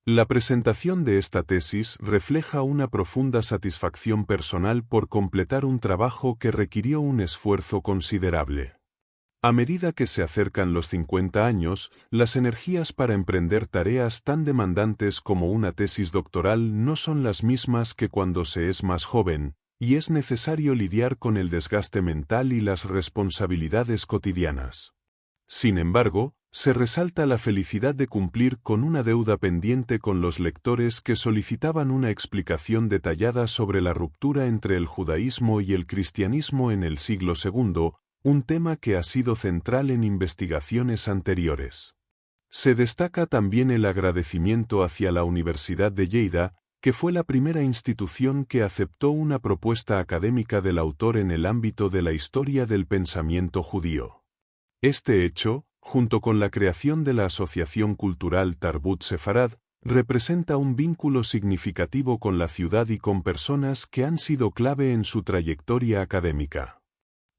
La presentación de esta tesis refleja una profunda satisfacción personal por completar un trabajo que requirió un esfuerzo considerable. A medida que se acercan los 50 años, las energías para emprender tareas tan demandantes como una tesis doctoral no son las mismas que cuando se es más joven, y es necesario lidiar con el desgaste mental y las responsabilidades cotidianas. Sin embargo, se resalta la felicidad de cumplir con una deuda pendiente con los lectores que solicitaban una explicación detallada sobre la ruptura entre el judaísmo y el cristianismo en el siglo II, un tema que ha sido central en investigaciones anteriores. Se destaca también el agradecimiento hacia la Universidad de Lleida, que fue la primera institución que aceptó una propuesta académica del autor en el ámbito de la historia del pensamiento judío. Este hecho, junto con la creación de la Asociación Cultural Tarbut Sefarad, representa un vínculo significativo con la ciudad y con personas que han sido clave en su trayectoria académica.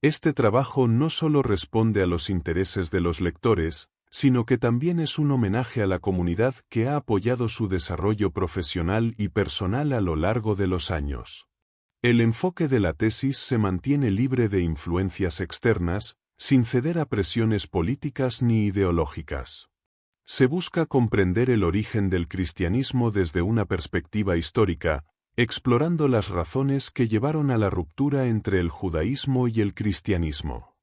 Este trabajo no solo responde a los intereses de los lectores, sino que también es un homenaje a la comunidad que ha apoyado su desarrollo profesional y personal a lo largo de los años. El enfoque de la tesis se mantiene libre de influencias externas, sin ceder a presiones políticas ni ideológicas. Se busca comprender el origen del cristianismo desde una perspectiva histórica, explorando las razones que llevaron a la ruptura entre el judaísmo y el cristianismo.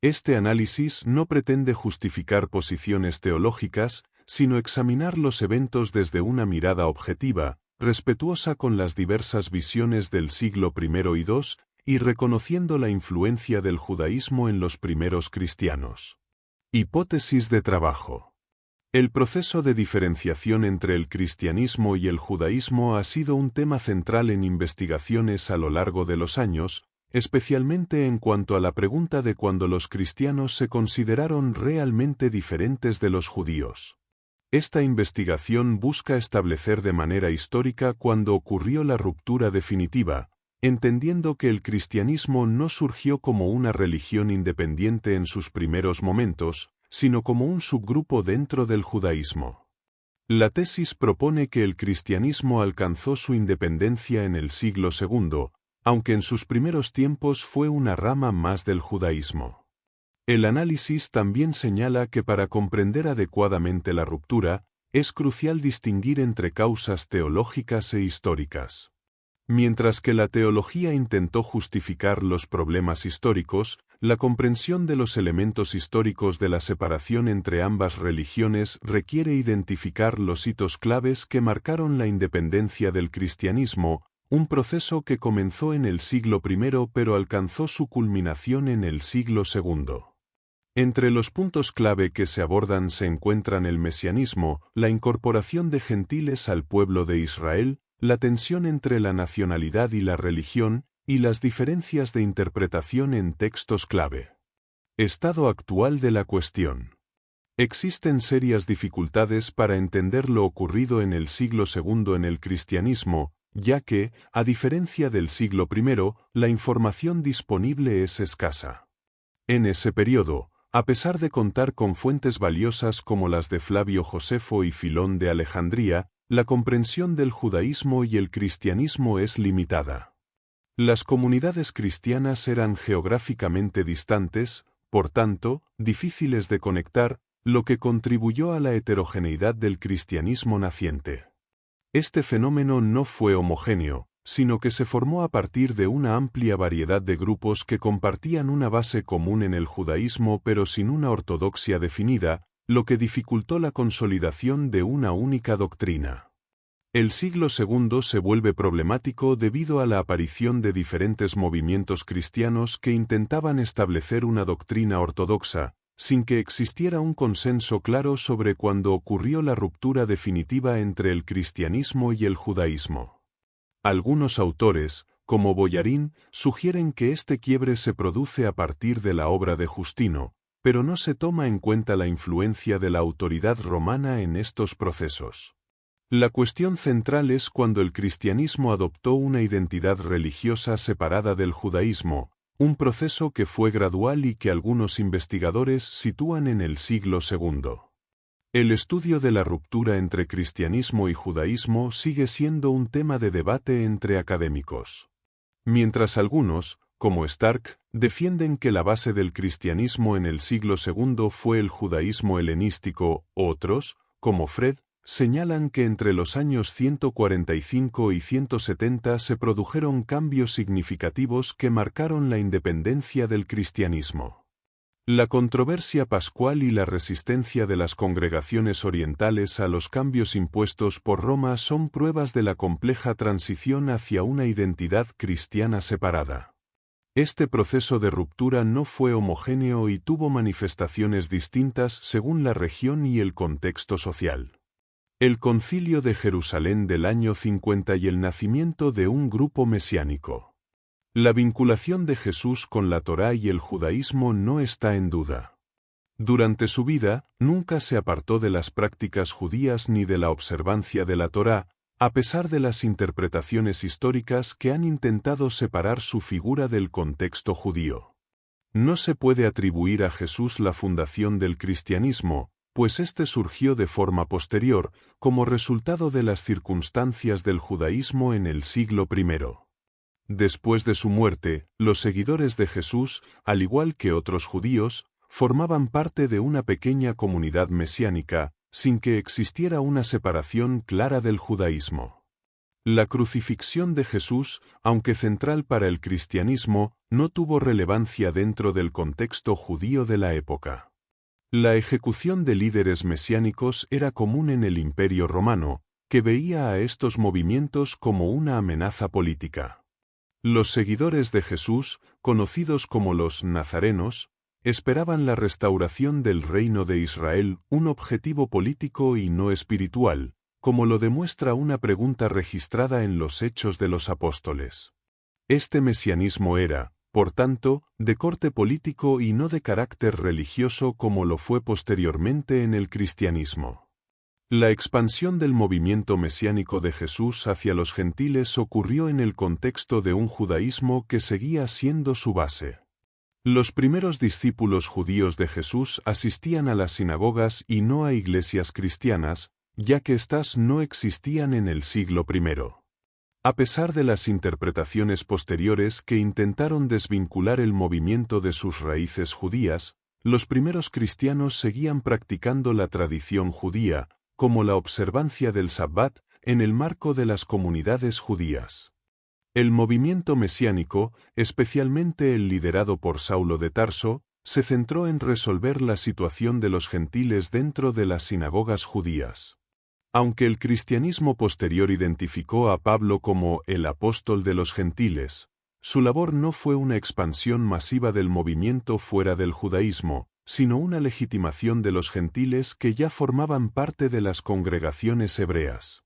Este análisis no pretende justificar posiciones teológicas, sino examinar los eventos desde una mirada objetiva, respetuosa con las diversas visiones del siglo I y II, y reconociendo la influencia del judaísmo en los primeros cristianos. Hipótesis de trabajo. El proceso de diferenciación entre el cristianismo y el judaísmo ha sido un tema central en investigaciones a lo largo de los años, especialmente en cuanto a la pregunta de cuándo los cristianos se consideraron realmente diferentes de los judíos. Esta investigación busca establecer de manera histórica cuándo ocurrió la ruptura definitiva, entendiendo que el cristianismo no surgió como una religión independiente en sus primeros momentos, sino como un subgrupo dentro del judaísmo. La tesis propone que el cristianismo alcanzó su independencia en el siglo II, aunque en sus primeros tiempos fue una rama más del judaísmo. El análisis también señala que para comprender adecuadamente la ruptura, es crucial distinguir entre causas teológicas e históricas. Mientras que la teología intentó justificar los problemas históricos, la comprensión de los elementos históricos de la separación entre ambas religiones requiere identificar los hitos claves que marcaron la independencia del cristianismo, un proceso que comenzó en el siglo I pero alcanzó su culminación en el siglo II. Entre los puntos clave que se abordan se encuentran el mesianismo, la incorporación de gentiles al pueblo de Israel, la tensión entre la nacionalidad y la religión, y las diferencias de interpretación en textos clave. Estado actual de la cuestión. Existen serias dificultades para entender lo ocurrido en el siglo II en el cristianismo, ya que, a diferencia del siglo I, la información disponible es escasa. En ese periodo, a pesar de contar con fuentes valiosas como las de Flavio Josefo y Filón de Alejandría, la comprensión del judaísmo y el cristianismo es limitada. Las comunidades cristianas eran geográficamente distantes, por tanto, difíciles de conectar, lo que contribuyó a la heterogeneidad del cristianismo naciente. Este fenómeno no fue homogéneo, sino que se formó a partir de una amplia variedad de grupos que compartían una base común en el judaísmo pero sin una ortodoxia definida, lo que dificultó la consolidación de una única doctrina. El siglo II se vuelve problemático debido a la aparición de diferentes movimientos cristianos que intentaban establecer una doctrina ortodoxa, sin que existiera un consenso claro sobre cuándo ocurrió la ruptura definitiva entre el cristianismo y el judaísmo. Algunos autores, como Boyarín, sugieren que este quiebre se produce a partir de la obra de Justino, pero no se toma en cuenta la influencia de la autoridad romana en estos procesos. La cuestión central es cuando el cristianismo adoptó una identidad religiosa separada del judaísmo, un proceso que fue gradual y que algunos investigadores sitúan en el siglo II. El estudio de la ruptura entre cristianismo y judaísmo sigue siendo un tema de debate entre académicos. Mientras algunos, como Stark, defienden que la base del cristianismo en el siglo II fue el judaísmo helenístico, otros, como Fred, señalan que entre los años 145 y 170 se produjeron cambios significativos que marcaron la independencia del cristianismo. La controversia pascual y la resistencia de las congregaciones orientales a los cambios impuestos por Roma son pruebas de la compleja transición hacia una identidad cristiana separada. Este proceso de ruptura no fue homogéneo y tuvo manifestaciones distintas según la región y el contexto social. El Concilio de Jerusalén del año 50 y el nacimiento de un grupo mesiánico. La vinculación de Jesús con la Torá y el judaísmo no está en duda. Durante su vida, nunca se apartó de las prácticas judías ni de la observancia de la Torá, a pesar de las interpretaciones históricas que han intentado separar su figura del contexto judío. No se puede atribuir a Jesús la fundación del cristianismo, pues éste surgió de forma posterior, como resultado de las circunstancias del judaísmo en el siglo I. Después de su muerte, los seguidores de Jesús, al igual que otros judíos, formaban parte de una pequeña comunidad mesiánica, sin que existiera una separación clara del judaísmo. La crucifixión de Jesús, aunque central para el cristianismo, no tuvo relevancia dentro del contexto judío de la época. La ejecución de líderes mesiánicos era común en el Imperio Romano, que veía a estos movimientos como una amenaza política. Los seguidores de Jesús, conocidos como los nazarenos, esperaban la restauración del reino de Israel, un objetivo político y no espiritual, como lo demuestra una pregunta registrada en los Hechos de los Apóstoles. Este mesianismo era, por tanto, de corte político y no de carácter religioso como lo fue posteriormente en el cristianismo. La expansión del movimiento mesiánico de Jesús hacia los gentiles ocurrió en el contexto de un judaísmo que seguía siendo su base. Los primeros discípulos judíos de Jesús asistían a las sinagogas y no a iglesias cristianas, ya que éstas no existían en el siglo I. A pesar de las interpretaciones posteriores que intentaron desvincular el movimiento de sus raíces judías, los primeros cristianos seguían practicando la tradición judía, como la observancia del Sabbat, en el marco de las comunidades judías. El movimiento mesiánico, especialmente el liderado por Saulo de Tarso, se centró en resolver la situación de los gentiles dentro de las sinagogas judías. Aunque el cristianismo posterior identificó a Pablo como el apóstol de los gentiles, su labor no fue una expansión masiva del movimiento fuera del judaísmo, sino una legitimación de los gentiles que ya formaban parte de las congregaciones hebreas.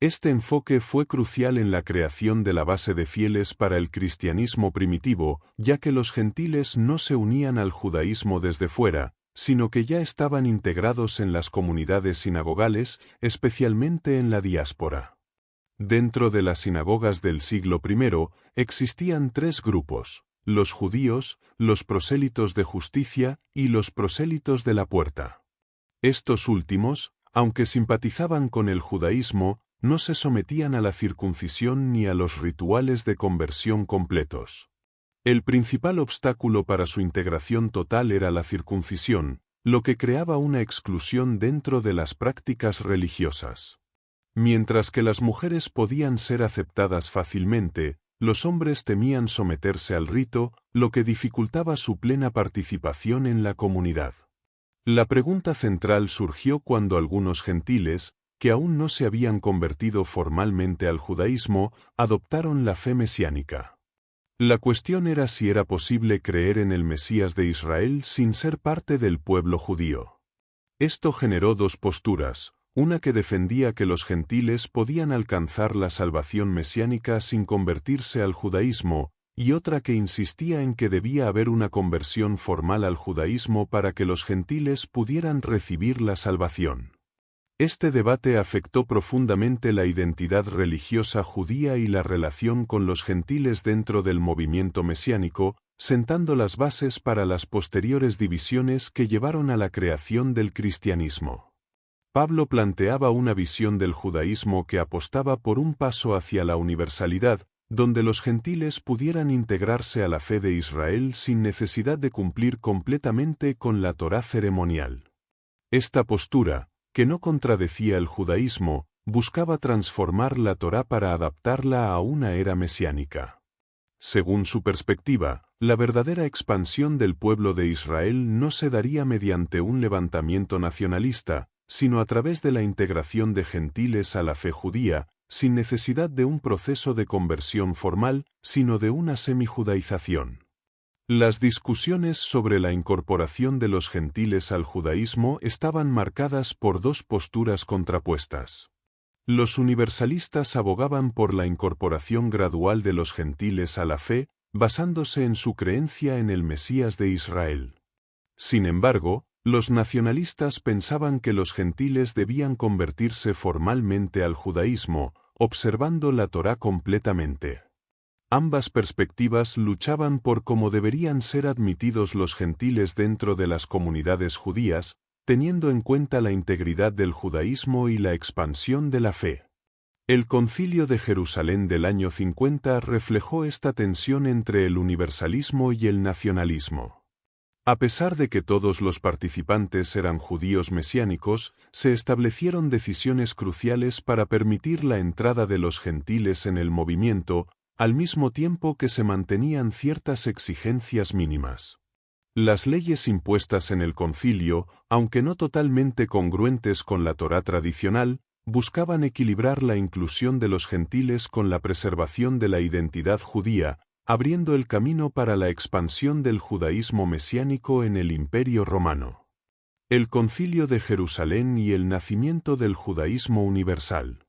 Este enfoque fue crucial en la creación de la base de fieles para el cristianismo primitivo, ya que los gentiles no se unían al judaísmo desde fuera, sino que ya estaban integrados en las comunidades sinagogales, especialmente en la diáspora. Dentro de las sinagogas del siglo I, existían tres grupos: los judíos, los prosélitos de justicia y los prosélitos de la puerta. Estos últimos, aunque simpatizaban con el judaísmo, no se sometían a la circuncisión ni a los rituales de conversión completos. El principal obstáculo para su integración total era la circuncisión, lo que creaba una exclusión dentro de las prácticas religiosas. Mientras que las mujeres podían ser aceptadas fácilmente, los hombres temían someterse al rito, lo que dificultaba su plena participación en la comunidad. La pregunta central surgió cuando algunos gentiles, que aún no se habían convertido formalmente al judaísmo, adoptaron la fe mesiánica. La cuestión era si era posible creer en el Mesías de Israel sin ser parte del pueblo judío. Esto generó dos posturas: una que defendía que los gentiles podían alcanzar la salvación mesiánica sin convertirse al judaísmo, y otra que insistía en que debía haber una conversión formal al judaísmo para que los gentiles pudieran recibir la salvación. Este debate afectó profundamente la identidad religiosa judía y la relación con los gentiles dentro del movimiento mesiánico, sentando las bases para las posteriores divisiones que llevaron a la creación del cristianismo. Pablo planteaba una visión del judaísmo que apostaba por un paso hacia la universalidad, donde los gentiles pudieran integrarse a la fe de Israel sin necesidad de cumplir completamente con la Torá ceremonial. Esta postura, que no contradecía el judaísmo, buscaba transformar la Torá para adaptarla a una era mesiánica. Según su perspectiva, la verdadera expansión del pueblo de Israel no se daría mediante un levantamiento nacionalista, sino a través de la integración de gentiles a la fe judía, sin necesidad de un proceso de conversión formal, sino de una semijudaización. Las discusiones sobre la incorporación de los gentiles al judaísmo estaban marcadas por dos posturas contrapuestas. Los universalistas abogaban por la incorporación gradual de los gentiles a la fe, basándose en su creencia en el Mesías de Israel. Sin embargo, los nacionalistas pensaban que los gentiles debían convertirse formalmente al judaísmo, observando la Torá completamente. Ambas perspectivas luchaban por cómo deberían ser admitidos los gentiles dentro de las comunidades judías, teniendo en cuenta la integridad del judaísmo y la expansión de la fe. El Concilio de Jerusalén del año 50 reflejó esta tensión entre el universalismo y el nacionalismo. A pesar de que todos los participantes eran judíos mesiánicos, se establecieron decisiones cruciales para permitir la entrada de los gentiles en el movimiento, al mismo tiempo que se mantenían ciertas exigencias mínimas. Las leyes impuestas en el concilio, aunque no totalmente congruentes con la Torá tradicional, buscaban equilibrar la inclusión de los gentiles con la preservación de la identidad judía, abriendo el camino para la expansión del judaísmo mesiánico en el Imperio Romano. El Concilio de Jerusalén y el nacimiento del judaísmo universal.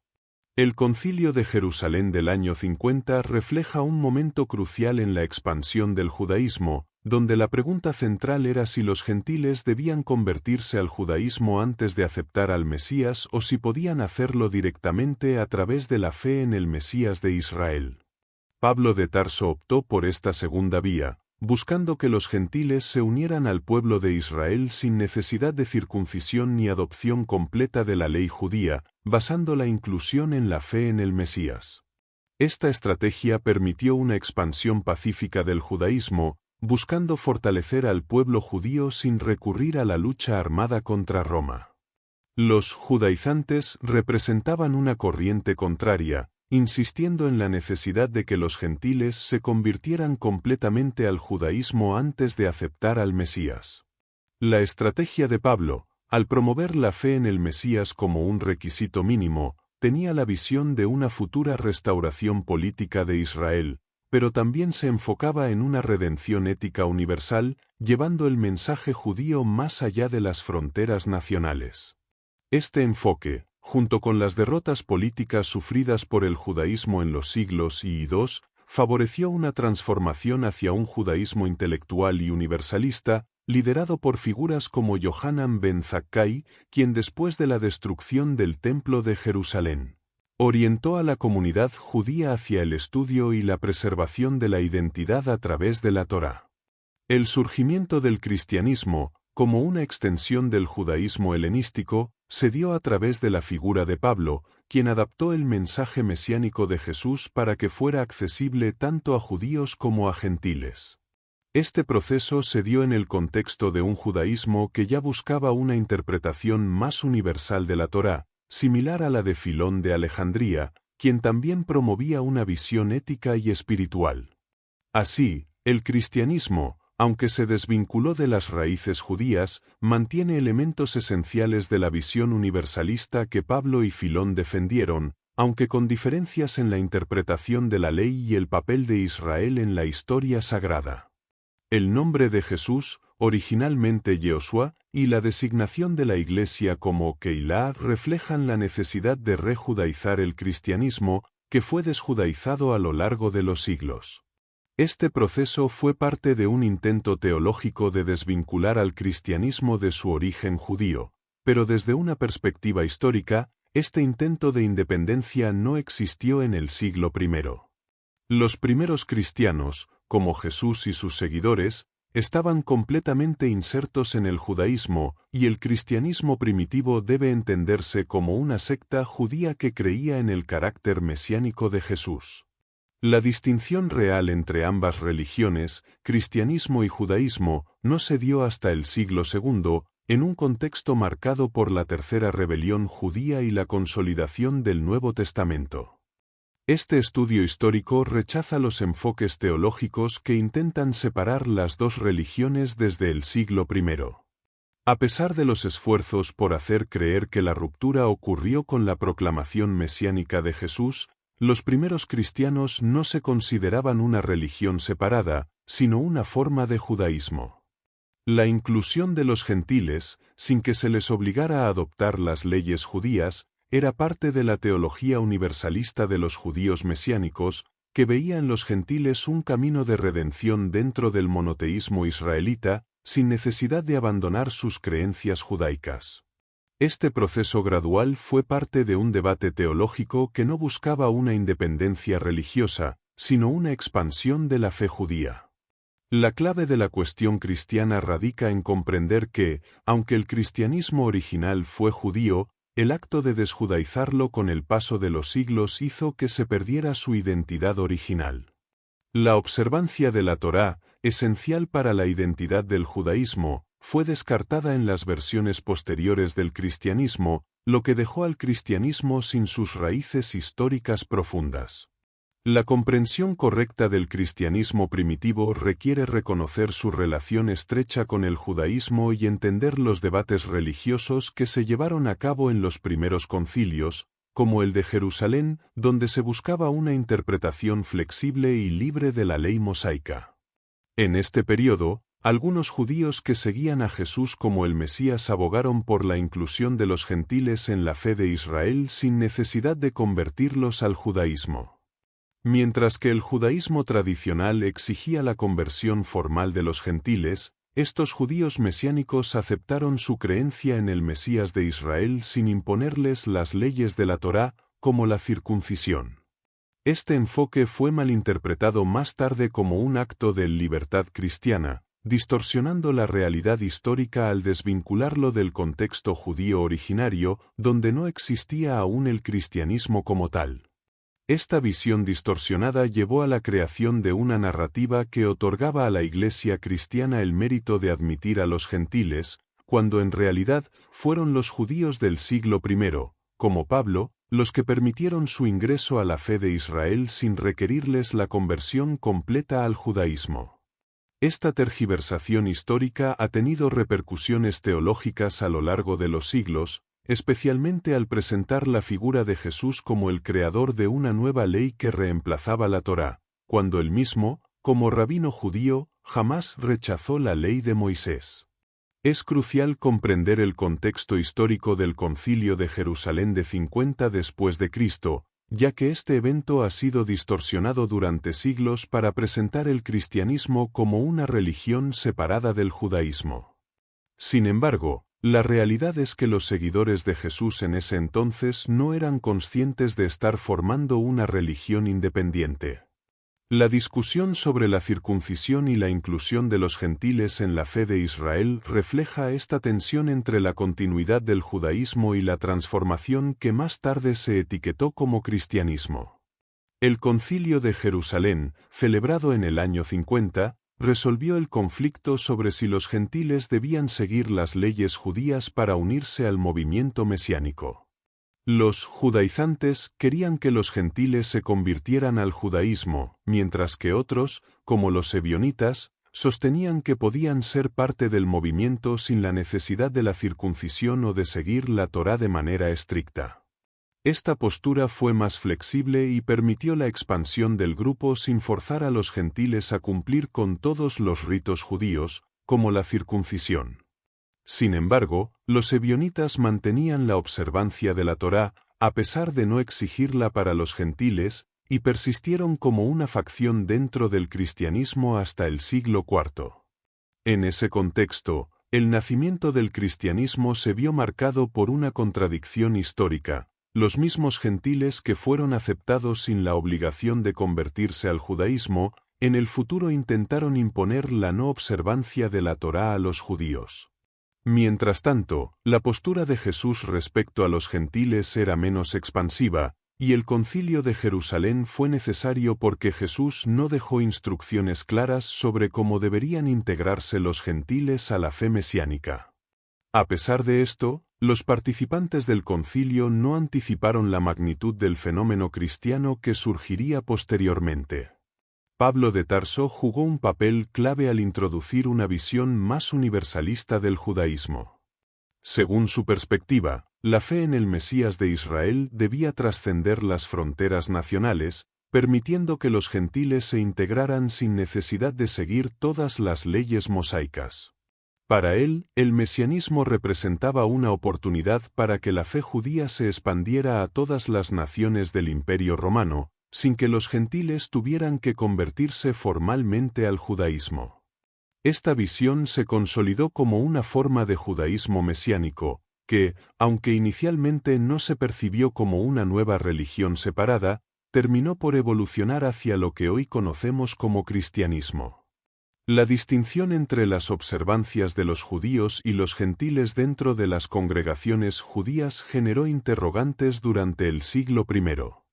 El Concilio de Jerusalén del año 50 refleja un momento crucial en la expansión del judaísmo, donde la pregunta central era si los gentiles debían convertirse al judaísmo antes de aceptar al Mesías o si podían hacerlo directamente a través de la fe en el Mesías de Israel. Pablo de Tarso optó por esta segunda vía, buscando que los gentiles se unieran al pueblo de Israel sin necesidad de circuncisión ni adopción completa de la ley judía, basando la inclusión en la fe en el Mesías. Esta estrategia permitió una expansión pacífica del judaísmo, buscando fortalecer al pueblo judío sin recurrir a la lucha armada contra Roma. Los judaizantes representaban una corriente contraria, insistiendo en la necesidad de que los gentiles se convirtieran completamente al judaísmo antes de aceptar al Mesías. La estrategia de Pablo, al promover la fe en el Mesías como un requisito mínimo, tenía la visión de una futura restauración política de Israel, pero también se enfocaba en una redención ética universal, llevando el mensaje judío más allá de las fronteras nacionales. Este enfoque, junto con las derrotas políticas sufridas por el judaísmo en los siglos I y II, favoreció una transformación hacia un judaísmo intelectual y universalista, liderado por figuras como Yohanan ben Zakkai, quien después de la destrucción del Templo de Jerusalén, orientó a la comunidad judía hacia el estudio y la preservación de la identidad a través de la Torá. El surgimiento del cristianismo, como una extensión del judaísmo helenístico, se dio a través de la figura de Pablo, quien adaptó el mensaje mesiánico de Jesús para que fuera accesible tanto a judíos como a gentiles. Este proceso se dio en el contexto de un judaísmo que ya buscaba una interpretación más universal de la Torá, similar a la de Filón de Alejandría, quien también promovía una visión ética y espiritual. Así, el cristianismo, aunque se desvinculó de las raíces judías, mantiene elementos esenciales de la visión universalista que Pablo y Filón defendieron, aunque con diferencias en la interpretación de la ley y el papel de Israel en la historia sagrada. El nombre de Jesús, originalmente Yehoshua, y la designación de la Iglesia como Keilah reflejan la necesidad de rejudaizar el cristianismo, que fue desjudaizado a lo largo de los siglos. Este proceso fue parte de un intento teológico de desvincular al cristianismo de su origen judío, pero desde una perspectiva histórica, este intento de independencia no existió en el siglo I. Los primeros cristianos, como Jesús y sus seguidores, estaban completamente insertos en el judaísmo, y el cristianismo primitivo debe entenderse como una secta judía que creía en el carácter mesiánico de Jesús. La distinción real entre ambas religiones, cristianismo y judaísmo, no se dio hasta el siglo II, en un contexto marcado por la tercera rebelión judía y la consolidación del Nuevo Testamento. Este estudio histórico rechaza los enfoques teológicos que intentan separar las dos religiones desde el siglo I. A pesar de los esfuerzos por hacer creer que la ruptura ocurrió con la proclamación mesiánica de Jesús, los primeros cristianos no se consideraban una religión separada, sino una forma de judaísmo. La inclusión de los gentiles, sin que se les obligara a adoptar las leyes judías, era parte de la teología universalista de los judíos mesiánicos, que veía en los gentiles un camino de redención dentro del monoteísmo israelita, sin necesidad de abandonar sus creencias judaicas. Este proceso gradual fue parte de un debate teológico que no buscaba una independencia religiosa, sino una expansión de la fe judía. La clave de la cuestión cristiana radica en comprender que, aunque el cristianismo original fue judío, el acto de desjudaizarlo con el paso de los siglos hizo que se perdiera su identidad original. La observancia de la Torá, esencial para la identidad del judaísmo, fue descartada en las versiones posteriores del cristianismo, lo que dejó al cristianismo sin sus raíces históricas profundas. La comprensión correcta del cristianismo primitivo requiere reconocer su relación estrecha con el judaísmo y entender los debates religiosos que se llevaron a cabo en los primeros concilios, como el de Jerusalén, donde se buscaba una interpretación flexible y libre de la ley mosaica. En este periodo, algunos judíos que seguían a Jesús como el Mesías abogaron por la inclusión de los gentiles en la fe de Israel sin necesidad de convertirlos al judaísmo. Mientras que el judaísmo tradicional exigía la conversión formal de los gentiles, estos judíos mesiánicos aceptaron su creencia en el Mesías de Israel sin imponerles las leyes de la Torá, como la circuncisión. Este enfoque fue malinterpretado más tarde como un acto de libertad cristiana, distorsionando la realidad histórica al desvincularlo del contexto judío originario, donde no existía aún el cristianismo como tal. Esta visión distorsionada llevó a la creación de una narrativa que otorgaba a la Iglesia cristiana el mérito de admitir a los gentiles, cuando en realidad fueron los judíos del siglo I, como Pablo, los que permitieron su ingreso a la fe de Israel sin requerirles la conversión completa al judaísmo. Esta tergiversación histórica ha tenido repercusiones teológicas a lo largo de los siglos, especialmente al presentar la figura de Jesús como el creador de una nueva ley que reemplazaba la Torá, cuando él mismo, como rabino judío, jamás rechazó la ley de Moisés. Es crucial comprender el contexto histórico del Concilio de Jerusalén de 50 después de Cristo, ya que este evento ha sido distorsionado durante siglos para presentar el cristianismo como una religión separada del judaísmo. Sin embargo, la realidad es que los seguidores de Jesús en ese entonces no eran conscientes de estar formando una religión independiente. La discusión sobre la circuncisión y la inclusión de los gentiles en la fe de Israel refleja esta tensión entre la continuidad del judaísmo y la transformación que más tarde se etiquetó como cristianismo. El Concilio de Jerusalén, celebrado en el año 50, resolvió el conflicto sobre si los gentiles debían seguir las leyes judías para unirse al movimiento mesiánico. Los judaizantes querían que los gentiles se convirtieran al judaísmo, mientras que otros, como los ebionitas, sostenían que podían ser parte del movimiento sin la necesidad de la circuncisión o de seguir la Torá de manera estricta. Esta postura fue más flexible y permitió la expansión del grupo sin forzar a los gentiles a cumplir con todos los ritos judíos, como la circuncisión. Sin embargo, los ebionitas mantenían la observancia de la Torá, a pesar de no exigirla para los gentiles, y persistieron como una facción dentro del cristianismo hasta el siglo IV. En ese contexto, el nacimiento del cristianismo se vio marcado por una contradicción histórica. Los mismos gentiles que fueron aceptados sin la obligación de convertirse al judaísmo, en el futuro intentaron imponer la no observancia de la Torá a los judíos. Mientras tanto, la postura de Jesús respecto a los gentiles era menos expansiva, y el Concilio de Jerusalén fue necesario porque Jesús no dejó instrucciones claras sobre cómo deberían integrarse los gentiles a la fe mesiánica. A pesar de esto, los participantes del concilio no anticiparon la magnitud del fenómeno cristiano que surgiría posteriormente. Pablo de Tarso jugó un papel clave al introducir una visión más universalista del judaísmo. Según su perspectiva, la fe en el Mesías de Israel debía trascender las fronteras nacionales, permitiendo que los gentiles se integraran sin necesidad de seguir todas las leyes mosaicas. Para él, el mesianismo representaba una oportunidad para que la fe judía se expandiera a todas las naciones del Imperio Romano, sin que los gentiles tuvieran que convertirse formalmente al judaísmo. Esta visión se consolidó como una forma de judaísmo mesiánico, que, aunque inicialmente no se percibió como una nueva religión separada, terminó por evolucionar hacia lo que hoy conocemos como cristianismo. La distinción entre las observancias de los judíos y los gentiles dentro de las congregaciones judías generó interrogantes durante el siglo I.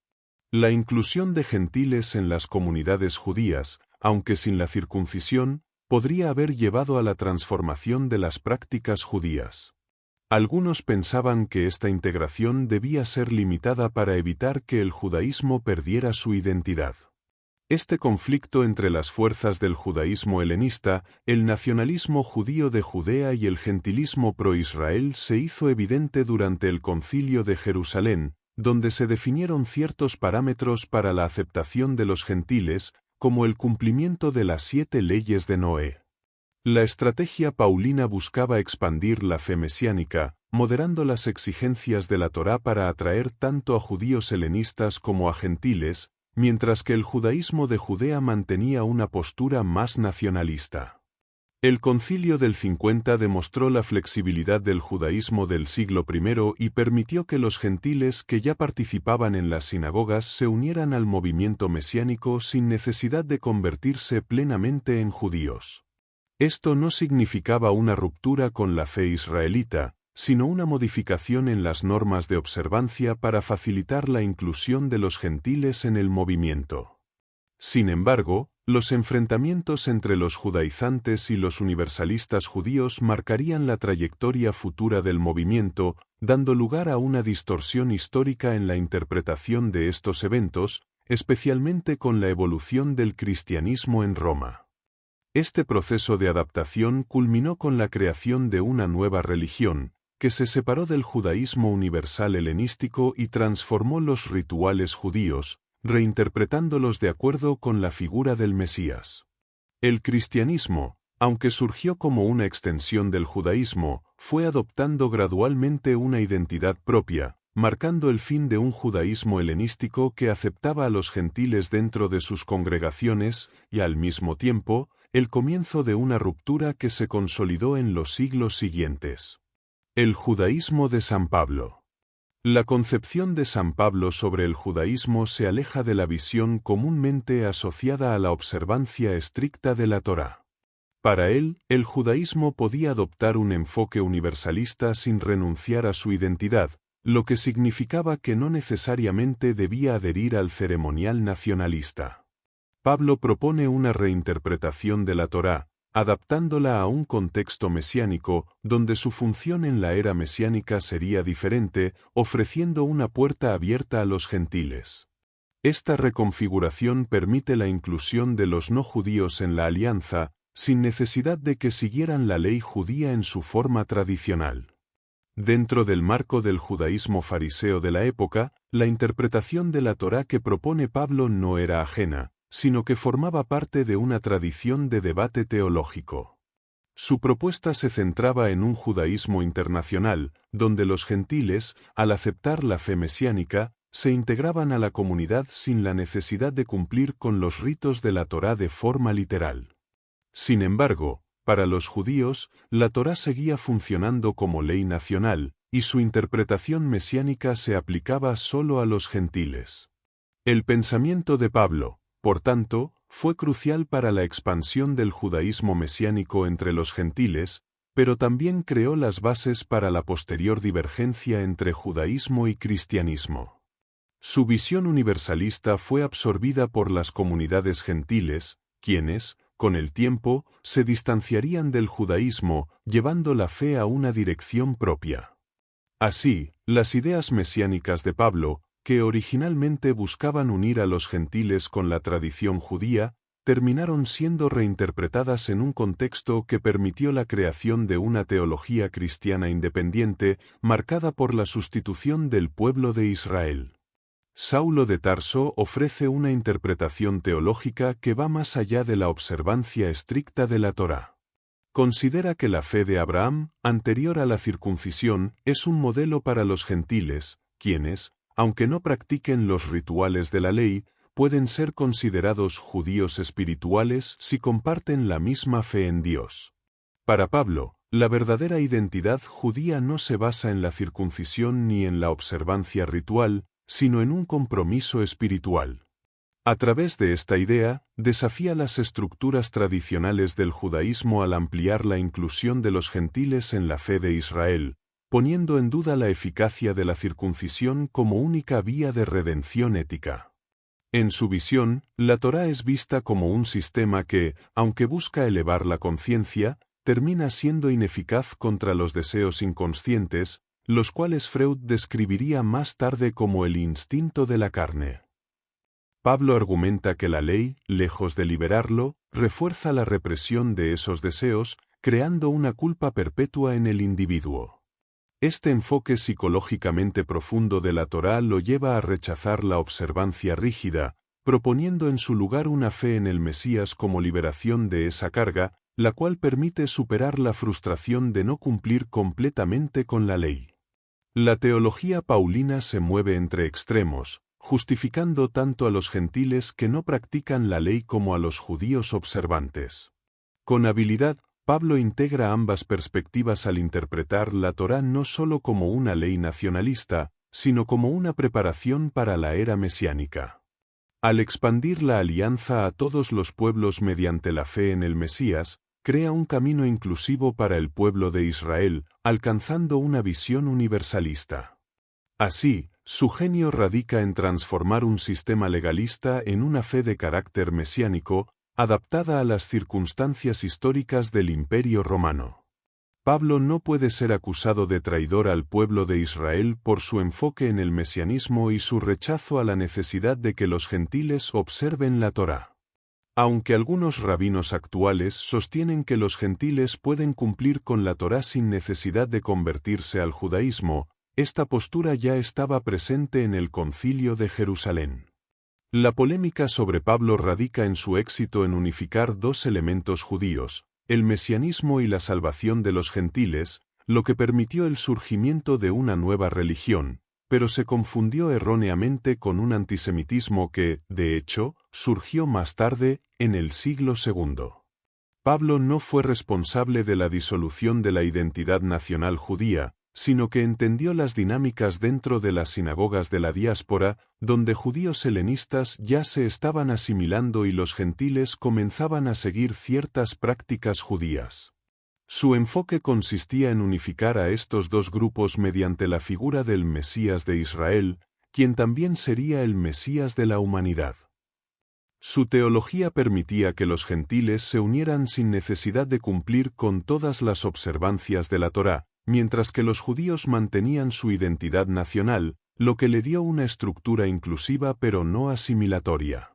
La inclusión de gentiles en las comunidades judías, aunque sin la circuncisión, podría haber llevado a la transformación de las prácticas judías. Algunos pensaban que esta integración debía ser limitada para evitar que el judaísmo perdiera su identidad. Este conflicto entre las fuerzas del judaísmo helenista, el nacionalismo judío de Judea y el gentilismo pro-Israel se hizo evidente durante el Concilio de Jerusalén, donde se definieron ciertos parámetros para la aceptación de los gentiles, como el cumplimiento de las 7 leyes de Noé. La estrategia paulina buscaba expandir la fe mesiánica, moderando las exigencias de la Torá para atraer tanto a judíos helenistas como a gentiles, mientras que el judaísmo de Judea mantenía una postura más nacionalista. El Concilio del 50 demostró la flexibilidad del judaísmo del siglo I y permitió que los gentiles que ya participaban en las sinagogas se unieran al movimiento mesiánico sin necesidad de convertirse plenamente en judíos. Esto no significaba una ruptura con la fe israelita, sino una modificación en las normas de observancia para facilitar la inclusión de los gentiles en el movimiento. Sin embargo, los enfrentamientos entre los judaizantes y los universalistas judíos marcarían la trayectoria futura del movimiento, dando lugar a una distorsión histórica en la interpretación de estos eventos, especialmente con la evolución del cristianismo en Roma. Este proceso de adaptación culminó con la creación de una nueva religión, que se separó del judaísmo universal helenístico y transformó los rituales judíos, reinterpretándolos de acuerdo con la figura del Mesías. El cristianismo, aunque surgió como una extensión del judaísmo, fue adoptando gradualmente una identidad propia, marcando el fin de un judaísmo helenístico que aceptaba a los gentiles dentro de sus congregaciones y, al mismo tiempo, el comienzo de una ruptura que se consolidó en los siglos siguientes. El judaísmo de San Pablo. La concepción de San Pablo sobre el judaísmo se aleja de la visión comúnmente asociada a la observancia estricta de la Torá. Para él, el judaísmo podía adoptar un enfoque universalista sin renunciar a su identidad, lo que significaba que no necesariamente debía adherir al ceremonial nacionalista. Pablo propone una reinterpretación de la Torá, adaptándola a un contexto mesiánico, donde su función en la era mesiánica sería diferente, ofreciendo una puerta abierta a los gentiles. Esta reconfiguración permite la inclusión de los no judíos en la alianza, sin necesidad de que siguieran la ley judía en su forma tradicional. Dentro del marco del judaísmo fariseo de la época, la interpretación de la Torá que propone Pablo no era ajena, sino que formaba parte de una tradición de debate teológico. Su propuesta se centraba en un judaísmo internacional, donde los gentiles, al aceptar la fe mesiánica, se integraban a la comunidad sin la necesidad de cumplir con los ritos de la Torá de forma literal. Sin embargo, para los judíos, la Torá seguía funcionando como ley nacional, y su interpretación mesiánica se aplicaba solo a los gentiles. El pensamiento de Pablo, por tanto, fue crucial para la expansión del judaísmo mesiánico entre los gentiles, pero también creó las bases para la posterior divergencia entre judaísmo y cristianismo. Su visión universalista fue absorbida por las comunidades gentiles, quienes, con el tiempo, se distanciarían del judaísmo, llevando la fe a una dirección propia. Así, las ideas mesiánicas de Pablo, que originalmente buscaban unir a los gentiles con la tradición judía, terminaron siendo reinterpretadas en un contexto que permitió la creación de una teología cristiana independiente, marcada por la sustitución del pueblo de Israel. Saulo de Tarso ofrece una interpretación teológica que va más allá de la observancia estricta de la Torá. Considera que la fe de Abraham, anterior a la circuncisión, es un modelo para los gentiles, quienes, aunque no practiquen los rituales de la ley, pueden ser considerados judíos espirituales si comparten la misma fe en Dios. Para Pablo, la verdadera identidad judía no se basa en la circuncisión ni en la observancia ritual, sino en un compromiso espiritual. A través de esta idea, desafía las estructuras tradicionales del judaísmo al ampliar la inclusión de los gentiles en la fe de Israel, poniendo en duda la eficacia de la circuncisión como única vía de redención ética. En su visión, la Torá es vista como un sistema que, aunque busca elevar la conciencia, termina siendo ineficaz contra los deseos inconscientes, los cuales Freud describiría más tarde como el instinto de la carne. Pablo argumenta que la ley, lejos de liberarlo, refuerza la represión de esos deseos, creando una culpa perpetua en el individuo. Este enfoque psicológicamente profundo de la Torá lo lleva a rechazar la observancia rígida, proponiendo en su lugar una fe en el Mesías como liberación de esa carga, la cual permite superar la frustración de no cumplir completamente con la ley. La teología paulina se mueve entre extremos, justificando tanto a los gentiles que no practican la ley como a los judíos observantes. Con habilidad, Pablo integra ambas perspectivas al interpretar la Torá no solo como una ley nacionalista, sino como una preparación para la era mesiánica. Al expandir la alianza a todos los pueblos mediante la fe en el Mesías, crea un camino inclusivo para el pueblo de Israel, alcanzando una visión universalista. Así, su genio radica en transformar un sistema legalista en una fe de carácter mesiánico, adaptada a las circunstancias históricas del Imperio Romano. Pablo no puede ser acusado de traidor al pueblo de Israel por su enfoque en el mesianismo y su rechazo a la necesidad de que los gentiles observen la Torá. Aunque algunos rabinos actuales sostienen que los gentiles pueden cumplir con la Torá sin necesidad de convertirse al judaísmo, esta postura ya estaba presente en el Concilio de Jerusalén. La polémica sobre Pablo radica en su éxito en unificar dos elementos judíos, el mesianismo y la salvación de los gentiles, lo que permitió el surgimiento de una nueva religión, pero se confundió erróneamente con un antisemitismo que, de hecho, surgió más tarde, en el siglo II. Pablo no fue responsable de la disolución de la identidad nacional judía, sino que entendió las dinámicas dentro de las sinagogas de la diáspora, donde judíos helenistas ya se estaban asimilando y los gentiles comenzaban a seguir ciertas prácticas judías. Su enfoque consistía en unificar a estos dos grupos mediante la figura del Mesías de Israel, quien también sería el Mesías de la humanidad. Su teología permitía que los gentiles se unieran sin necesidad de cumplir con todas las observancias de la Torá, mientras que los judíos mantenían su identidad nacional, lo que le dio una estructura inclusiva pero no asimilatoria.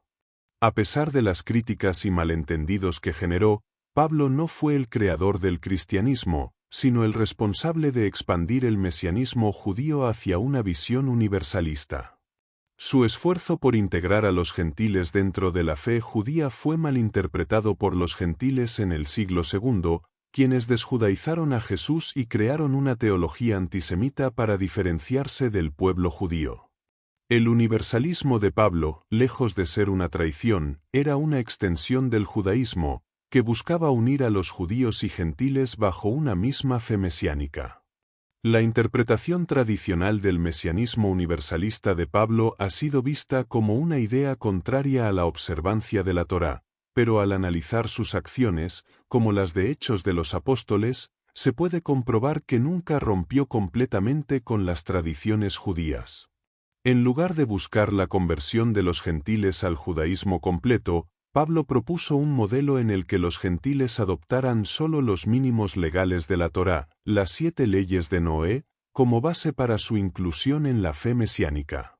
A pesar de las críticas y malentendidos que generó, Pablo no fue el creador del cristianismo, sino el responsable de expandir el mesianismo judío hacia una visión universalista. Su esfuerzo por integrar a los gentiles dentro de la fe judía fue malinterpretado por los gentiles en el siglo II, quienes desjudaizaron a Jesús y crearon una teología antisemita para diferenciarse del pueblo judío. El universalismo de Pablo, lejos de ser una traición, era una extensión del judaísmo, que buscaba unir a los judíos y gentiles bajo una misma fe mesiánica. La interpretación tradicional del mesianismo universalista de Pablo ha sido vista como una idea contraria a la observancia de la Torá, pero al analizar sus acciones, como las de Hechos de los Apóstoles, se puede comprobar que nunca rompió completamente con las tradiciones judías. En lugar de buscar la conversión de los gentiles al judaísmo completo, Pablo propuso un modelo en el que los gentiles adoptaran solo los mínimos legales de la Torá, las 7 leyes de Noé, como base para su inclusión en la fe mesiánica.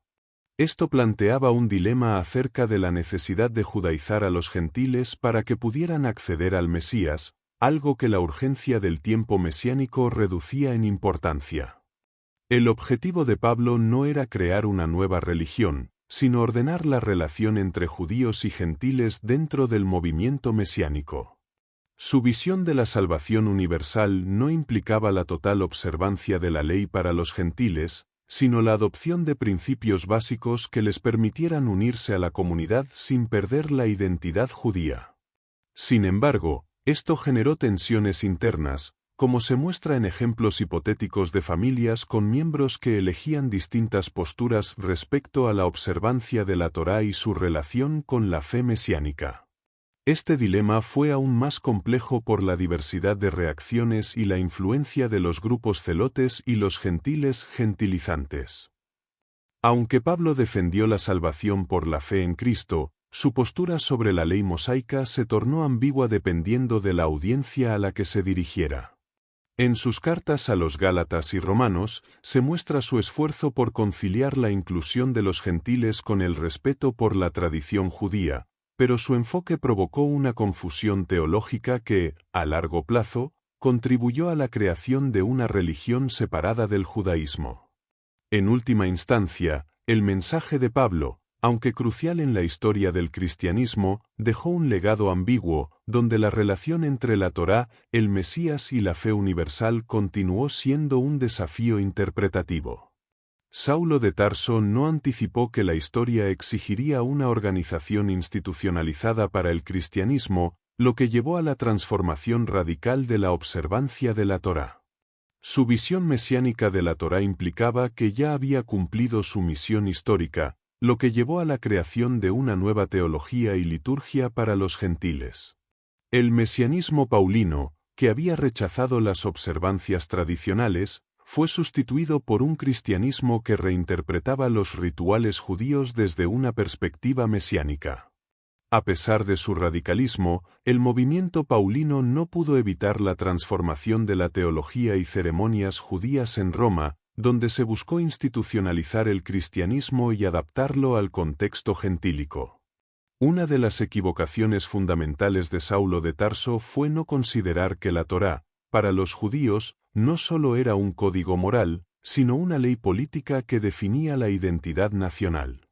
Esto planteaba un dilema acerca de la necesidad de judaizar a los gentiles para que pudieran acceder al Mesías, algo que la urgencia del tiempo mesiánico reducía en importancia. El objetivo de Pablo no era crear una nueva religión, sino ordenar la relación entre judíos y gentiles dentro del movimiento mesiánico. Su visión de la salvación universal no implicaba la total observancia de la ley para los gentiles, sino la adopción de principios básicos que les permitieran unirse a la comunidad sin perder la identidad judía. Sin embargo, esto generó tensiones internas, como se muestra en ejemplos hipotéticos de familias con miembros que elegían distintas posturas respecto a la observancia de la Torá y su relación con la fe mesiánica. Este dilema fue aún más complejo por la diversidad de reacciones y la influencia de los grupos celotes y los gentiles gentilizantes. Aunque Pablo defendió la salvación por la fe en Cristo, su postura sobre la ley mosaica se tornó ambigua dependiendo de la audiencia a la que se dirigiera. En sus cartas a los Gálatas y Romanos, se muestra su esfuerzo por conciliar la inclusión de los gentiles con el respeto por la tradición judía, pero su enfoque provocó una confusión teológica que, a largo plazo, contribuyó a la creación de una religión separada del judaísmo. En última instancia, el mensaje de Pablo, aunque crucial en la historia del cristianismo, dejó un legado ambiguo, donde la relación entre la Torá, el Mesías y la fe universal continuó siendo un desafío interpretativo. Saulo de Tarso no anticipó que la historia exigiría una organización institucionalizada para el cristianismo, lo que llevó a la transformación radical de la observancia de la Torá. Su visión mesiánica de la Torá implicaba que ya había cumplido su misión histórica, lo que llevó a la creación de una nueva teología y liturgia para los gentiles. El mesianismo paulino, que había rechazado las observancias tradicionales, fue sustituido por un cristianismo que reinterpretaba los rituales judíos desde una perspectiva mesiánica. A pesar de su radicalismo, el movimiento paulino no pudo evitar la transformación de la teología y ceremonias judías en Roma, donde se buscó institucionalizar el cristianismo y adaptarlo al contexto gentílico. Una de las equivocaciones fundamentales de Saulo de Tarso fue no considerar que la Torá, para los judíos, no solo era un código moral, sino una ley política que definía la identidad nacional.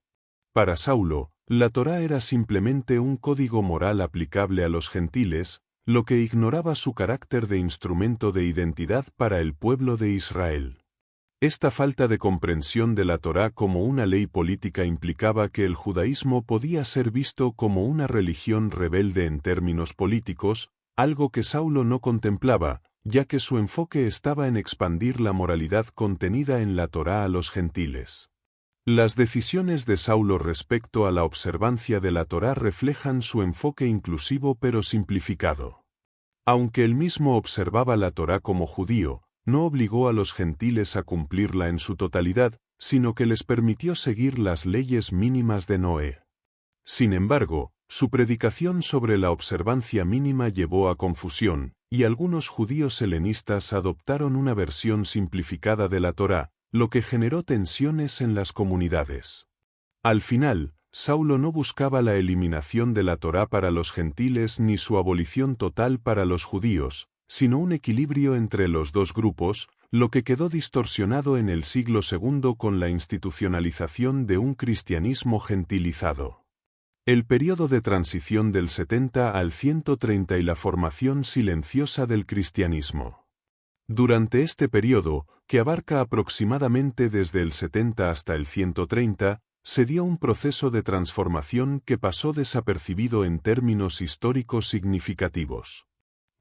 Para Saulo, la Torá era simplemente un código moral aplicable a los gentiles, lo que ignoraba su carácter de instrumento de identidad para el pueblo de Israel. Esta falta de comprensión de la Torá como una ley política implicaba que el judaísmo podía ser visto como una religión rebelde en términos políticos, algo que Saulo no contemplaba, ya que su enfoque estaba en expandir la moralidad contenida en la Torá a los gentiles. Las decisiones de Saulo respecto a la observancia de la Torá reflejan su enfoque inclusivo pero simplificado. Aunque él mismo observaba la Torá como judío, no obligó a los gentiles a cumplirla en su totalidad, sino que les permitió seguir las leyes mínimas de Noé. Sin embargo, su predicación sobre la observancia mínima llevó a confusión, y algunos judíos helenistas adoptaron una versión simplificada de la Torá, lo que generó tensiones en las comunidades. Al final, Saulo no buscaba la eliminación de la Torá para los gentiles ni su abolición total para los judíos, sino un equilibrio entre los dos grupos, lo que quedó distorsionado en el siglo II con la institucionalización de un cristianismo gentilizado. El período de transición del 70 al 130 y la formación silenciosa del cristianismo. Durante este período, que abarca aproximadamente desde el 70 hasta el 130, se dio un proceso de transformación que pasó desapercibido en términos históricos significativos.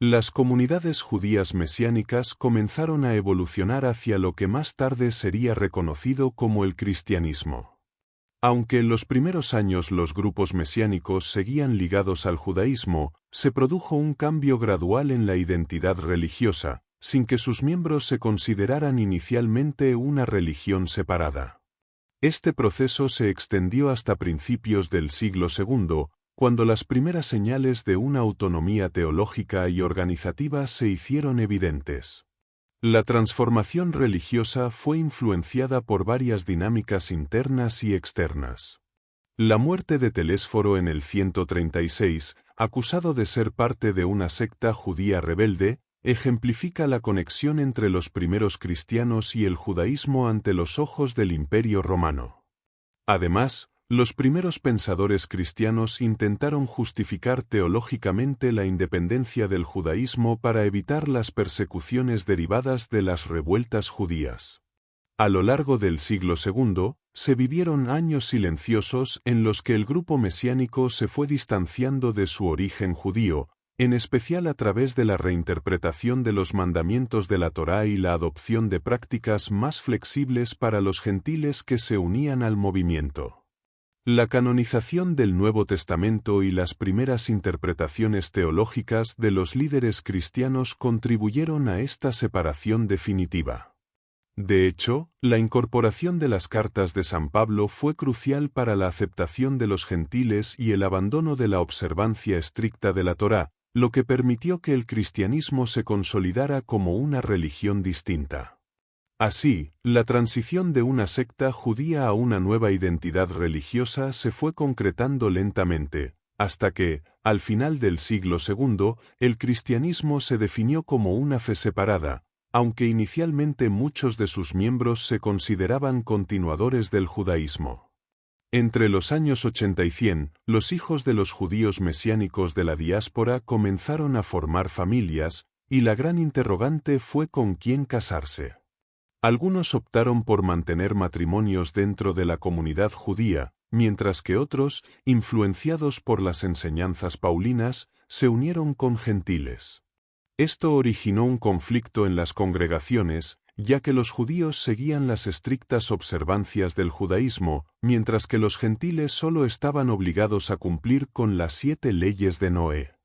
Las comunidades judías mesiánicas comenzaron a evolucionar hacia lo que más tarde sería reconocido como el cristianismo. Aunque en los primeros años los grupos mesiánicos seguían ligados al judaísmo, se produjo un cambio gradual en la identidad religiosa, sin que sus miembros se consideraran inicialmente una religión separada. Este proceso se extendió hasta principios del siglo II, cuando las primeras señales de una autonomía teológica y organizativa se hicieron evidentes. La transformación religiosa fue influenciada por varias dinámicas internas y externas. La muerte de Telésforo en el 136, acusado de ser parte de una secta judía rebelde, ejemplifica la conexión entre los primeros cristianos y el judaísmo ante los ojos del Imperio Romano. Además, los primeros pensadores cristianos intentaron justificar teológicamente la independencia del judaísmo para evitar las persecuciones derivadas de las revueltas judías. A lo largo del siglo II, se vivieron años silenciosos en los que el grupo mesiánico se fue distanciando de su origen judío, en especial a través de la reinterpretación de los mandamientos de la Torá y la adopción de prácticas más flexibles para los gentiles que se unían al movimiento. La canonización del Nuevo Testamento y las primeras interpretaciones teológicas de los líderes cristianos contribuyeron a esta separación definitiva. De hecho, la incorporación de las cartas de San Pablo fue crucial para la aceptación de los gentiles y el abandono de la observancia estricta de la Torá, lo que permitió que el cristianismo se consolidara como una religión distinta. Así, la transición de una secta judía a una nueva identidad religiosa se fue concretando lentamente, hasta que, al final del siglo II, el cristianismo se definió como una fe separada, aunque inicialmente muchos de sus miembros se consideraban continuadores del judaísmo. Entre los años 80 y 100, los hijos de los judíos mesiánicos de la diáspora comenzaron a formar familias, y la gran interrogante fue con quién casarse. Algunos optaron por mantener matrimonios dentro de la comunidad judía, mientras que otros, influenciados por las enseñanzas paulinas, se unieron con gentiles. Esto originó un conflicto en las congregaciones, ya que los judíos seguían las estrictas observancias del judaísmo, mientras que los gentiles solo estaban obligados a cumplir con las 7 leyes de Noé.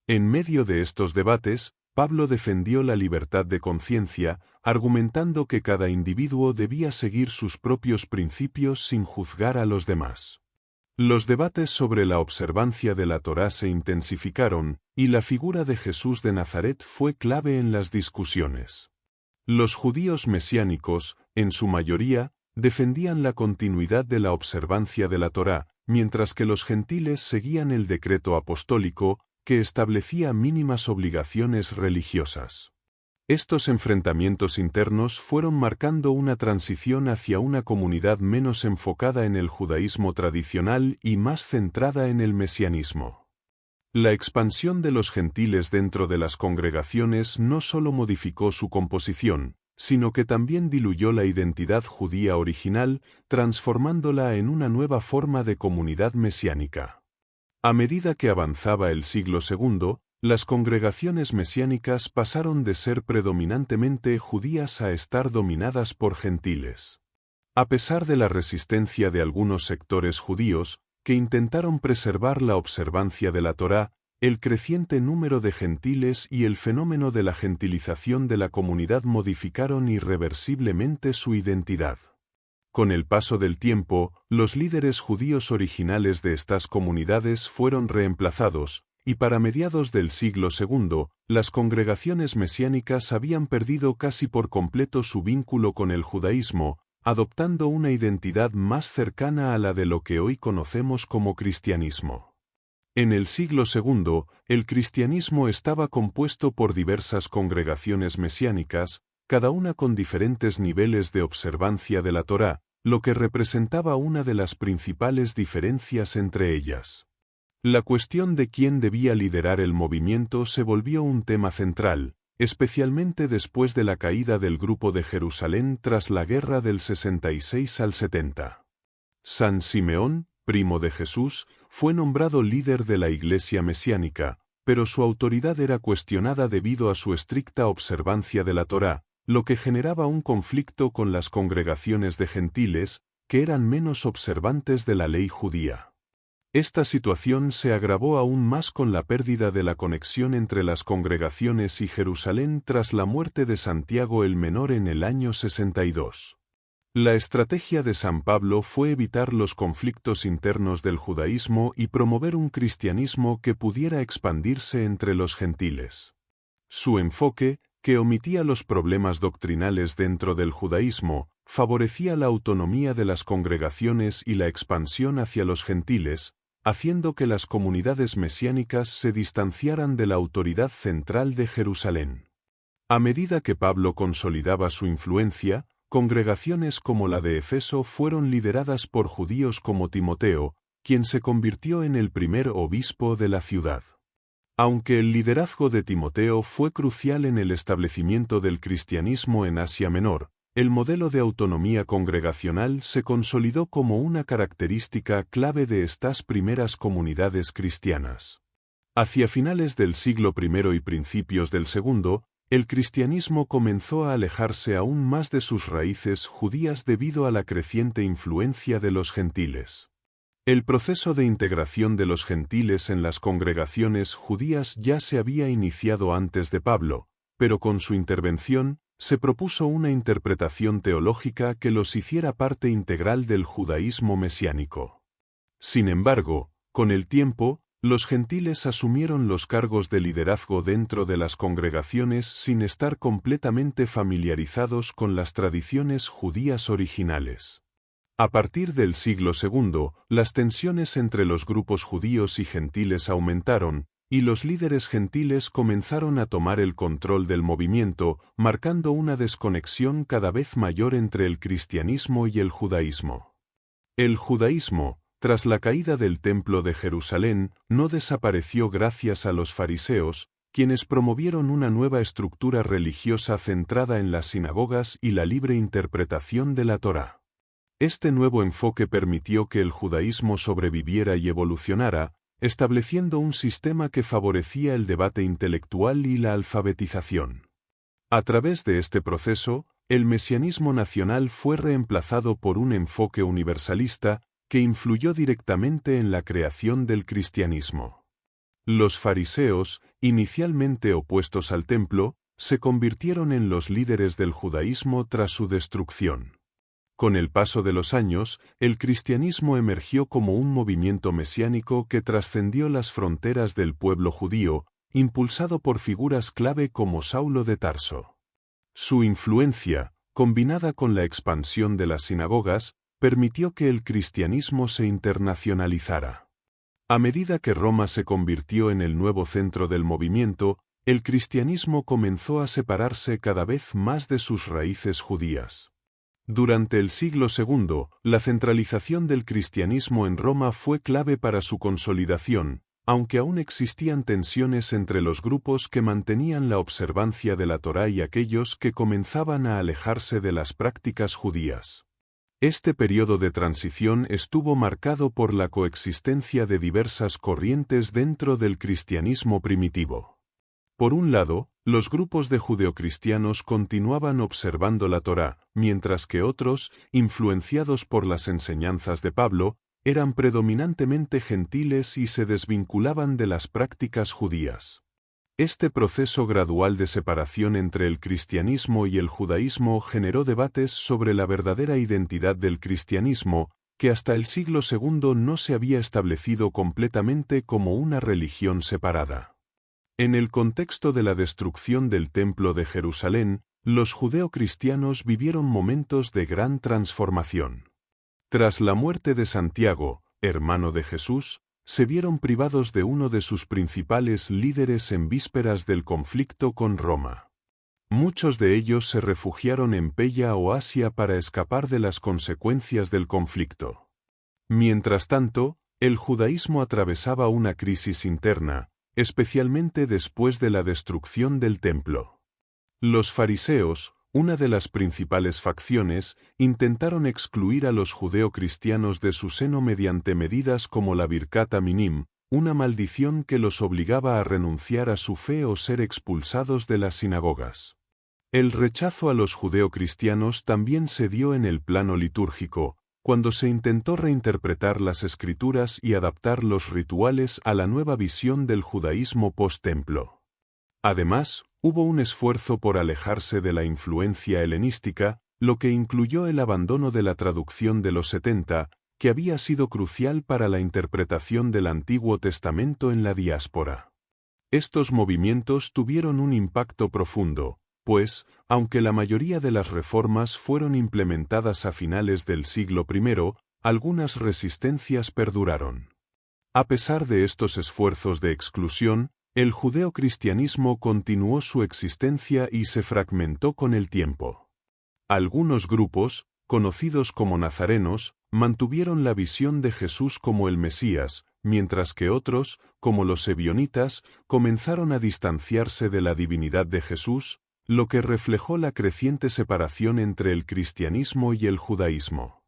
En medio de estos debates, Pablo defendió la libertad de conciencia, argumentando que cada individuo debía seguir sus propios principios sin juzgar a los demás. Los debates sobre la observancia de la Torá se intensificaron, y la figura de Jesús de Nazaret fue clave en las discusiones. Los judíos mesiánicos, en su mayoría, defendían la continuidad de la observancia de la Torá, mientras que los gentiles seguían el decreto apostólico, que establecía mínimas obligaciones religiosas. Estos enfrentamientos internos fueron marcando una transición hacia una comunidad menos enfocada en el judaísmo tradicional y más centrada en el mesianismo. La expansión de los gentiles dentro de las congregaciones no solo modificó su composición, sino que también diluyó la identidad judía original, transformándola en una nueva forma de comunidad mesiánica. A medida que avanzaba el siglo II, las congregaciones mesiánicas pasaron de ser predominantemente judías a estar dominadas por gentiles. A pesar de la resistencia de algunos sectores judíos, que intentaron preservar la observancia de la Torá, el creciente número de gentiles y el fenómeno de la gentilización de la comunidad modificaron irreversiblemente su identidad. Con el paso del tiempo, los líderes judíos originales de estas comunidades fueron reemplazados, y para mediados del siglo II, las congregaciones mesiánicas habían perdido casi por completo su vínculo con el judaísmo, adoptando una identidad más cercana a la de lo que hoy conocemos como cristianismo. En el siglo II, el cristianismo estaba compuesto por diversas congregaciones mesiánicas, cada una con diferentes niveles de observancia de la Torá, lo que representaba una de las principales diferencias entre ellas. La cuestión de quién debía liderar el movimiento se volvió un tema central, especialmente después de la caída del Grupo de Jerusalén tras la guerra del 66 al 70. San Simeón, primo de Jesús, fue nombrado líder de la Iglesia mesiánica, pero su autoridad era cuestionada debido a su estricta observancia de la Torá, lo que generaba un conflicto con las congregaciones de gentiles, que eran menos observantes de la ley judía. Esta situación se agravó aún más con la pérdida de la conexión entre las congregaciones y Jerusalén tras la muerte de Santiago el Menor en el año 62. La estrategia de San Pablo fue evitar los conflictos internos del judaísmo y promover un cristianismo que pudiera expandirse entre los gentiles. Su enfoque, que omitía los problemas doctrinales dentro del judaísmo, favorecía la autonomía de las congregaciones y la expansión hacia los gentiles, haciendo que las comunidades mesiánicas se distanciaran de la autoridad central de Jerusalén. A medida que Pablo consolidaba su influencia, congregaciones como la de Efeso fueron lideradas por judíos como Timoteo, quien se convirtió en el primer obispo de la ciudad. Aunque el liderazgo de Timoteo fue crucial en el establecimiento del cristianismo en Asia Menor, el modelo de autonomía congregacional se consolidó como una característica clave de estas primeras comunidades cristianas. Hacia finales del siglo I y principios del segundo, el cristianismo comenzó a alejarse aún más de sus raíces judías debido a la creciente influencia de los gentiles. El proceso de integración de los gentiles en las congregaciones judías ya se había iniciado antes de Pablo, pero con su intervención, se propuso una interpretación teológica que los hiciera parte integral del judaísmo mesiánico. Sin embargo, con el tiempo, los gentiles asumieron los cargos de liderazgo dentro de las congregaciones sin estar completamente familiarizados con las tradiciones judías originales. A partir del siglo II, las tensiones entre los grupos judíos y gentiles aumentaron, y los líderes gentiles comenzaron a tomar el control del movimiento, marcando una desconexión cada vez mayor entre el cristianismo y el judaísmo. El judaísmo, tras la caída del Templo de Jerusalén, no desapareció gracias a los fariseos, quienes promovieron una nueva estructura religiosa centrada en las sinagogas y la libre interpretación de la Torá. Este nuevo enfoque permitió que el judaísmo sobreviviera y evolucionara, estableciendo un sistema que favorecía el debate intelectual y la alfabetización. A través de este proceso, el mesianismo nacional fue reemplazado por un enfoque universalista que influyó directamente en la creación del cristianismo. Los fariseos, inicialmente opuestos al templo, se convirtieron en los líderes del judaísmo tras su destrucción. Con el paso de los años, el cristianismo emergió como un movimiento mesiánico que trascendió las fronteras del pueblo judío, impulsado por figuras clave como Saulo de Tarso. Su influencia, combinada con la expansión de las sinagogas, permitió que el cristianismo se internacionalizara. A medida que Roma se convirtió en el nuevo centro del movimiento, el cristianismo comenzó a separarse cada vez más de sus raíces judías. Durante el siglo II, la centralización del cristianismo en Roma fue clave para su consolidación, aunque aún existían tensiones entre los grupos que mantenían la observancia de la Torá y aquellos que comenzaban a alejarse de las prácticas judías. Este periodo de transición estuvo marcado por la coexistencia de diversas corrientes dentro del cristianismo primitivo. Por un lado, los grupos de judeocristianos continuaban observando la Torá, mientras que otros, influenciados por las enseñanzas de Pablo, eran predominantemente gentiles y se desvinculaban de las prácticas judías. Este proceso gradual de separación entre el cristianismo y el judaísmo generó debates sobre la verdadera identidad del cristianismo, que hasta el siglo II no se había establecido completamente como una religión separada. En el contexto de la destrucción del Templo de Jerusalén, los judeocristianos vivieron momentos de gran transformación. Tras la muerte de Santiago, hermano de Jesús, se vieron privados de uno de sus principales líderes en vísperas del conflicto con Roma. Muchos de ellos se refugiaron en Pella o Asia para escapar de las consecuencias del conflicto. Mientras tanto, el judaísmo atravesaba una crisis interna, especialmente después de la destrucción del templo. Los fariseos, una de las principales facciones, intentaron excluir a los judeocristianos de su seno mediante medidas como la Birkat Minim, una maldición que los obligaba a renunciar a su fe o ser expulsados de las sinagogas. El rechazo a los judeocristianos también se dio en el plano litúrgico, cuando se intentó reinterpretar las escrituras y adaptar los rituales a la nueva visión del judaísmo post-templo. Además, hubo un esfuerzo por alejarse de la influencia helenística, lo que incluyó el abandono de la traducción de los 70, que había sido crucial para la interpretación del Antiguo Testamento en la diáspora. Estos movimientos tuvieron un impacto profundo, pues, aunque la mayoría de las reformas fueron implementadas a finales del siglo I, algunas resistencias perduraron. A pesar de estos esfuerzos de exclusión, el judeocristianismo continuó su existencia y se fragmentó con el tiempo. Algunos grupos, conocidos como nazarenos, mantuvieron la visión de Jesús como el Mesías, mientras que otros, como los ebionitas, comenzaron a distanciarse de la divinidad de Jesús, lo que reflejó la creciente separación entre el cristianismo y el judaísmo.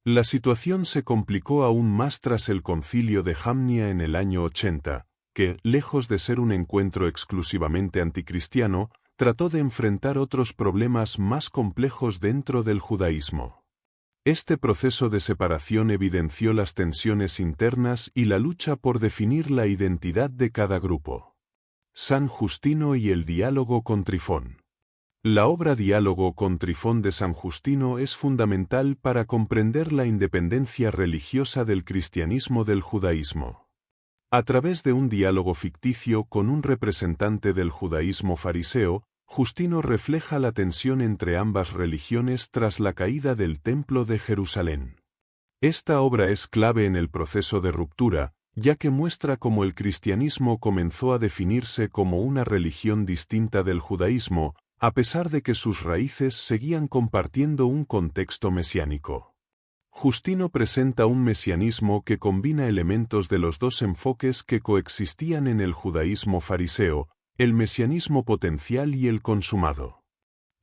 La situación se complicó aún más tras el concilio de Jamnia en el año 80, que, lejos de ser un encuentro exclusivamente anticristiano, trató de enfrentar otros problemas más complejos dentro del judaísmo. Este proceso de separación evidenció las tensiones internas y la lucha por definir la identidad de cada grupo. San Justino y el diálogo con Trifón. La obra Diálogo con Trifón de San Justino es fundamental para comprender la independencia religiosa del cristianismo del judaísmo. A través de un diálogo ficticio con un representante del judaísmo fariseo, Justino refleja la tensión entre ambas religiones tras la caída del Templo de Jerusalén. Esta obra es clave en el proceso de ruptura, ya que muestra cómo el cristianismo comenzó a definirse como una religión distinta del judaísmo, a pesar de que sus raíces seguían compartiendo un contexto mesiánico. Justino presenta un mesianismo que combina elementos de los dos enfoques que coexistían en el judaísmo fariseo, el mesianismo potencial y el consumado.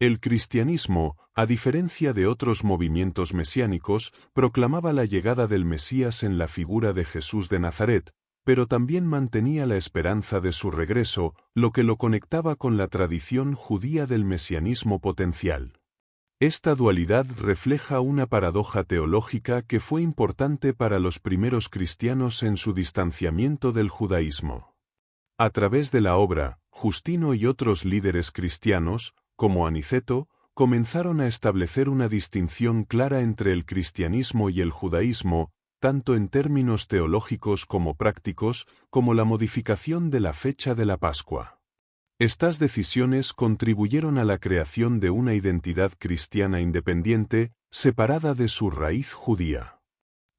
El cristianismo, a diferencia de otros movimientos mesiánicos, proclamaba la llegada del Mesías en la figura de Jesús de Nazaret, pero también mantenía la esperanza de su regreso, lo que lo conectaba con la tradición judía del mesianismo potencial. Esta dualidad refleja una paradoja teológica que fue importante para los primeros cristianos en su distanciamiento del judaísmo. A través de la obra, Justino y otros líderes cristianos, como Aniceto, comenzaron a establecer una distinción clara entre el cristianismo y el judaísmo, tanto en términos teológicos como prácticos, como la modificación de la fecha de la Pascua. Estas decisiones contribuyeron a la creación de una identidad cristiana independiente, separada de su raíz judía.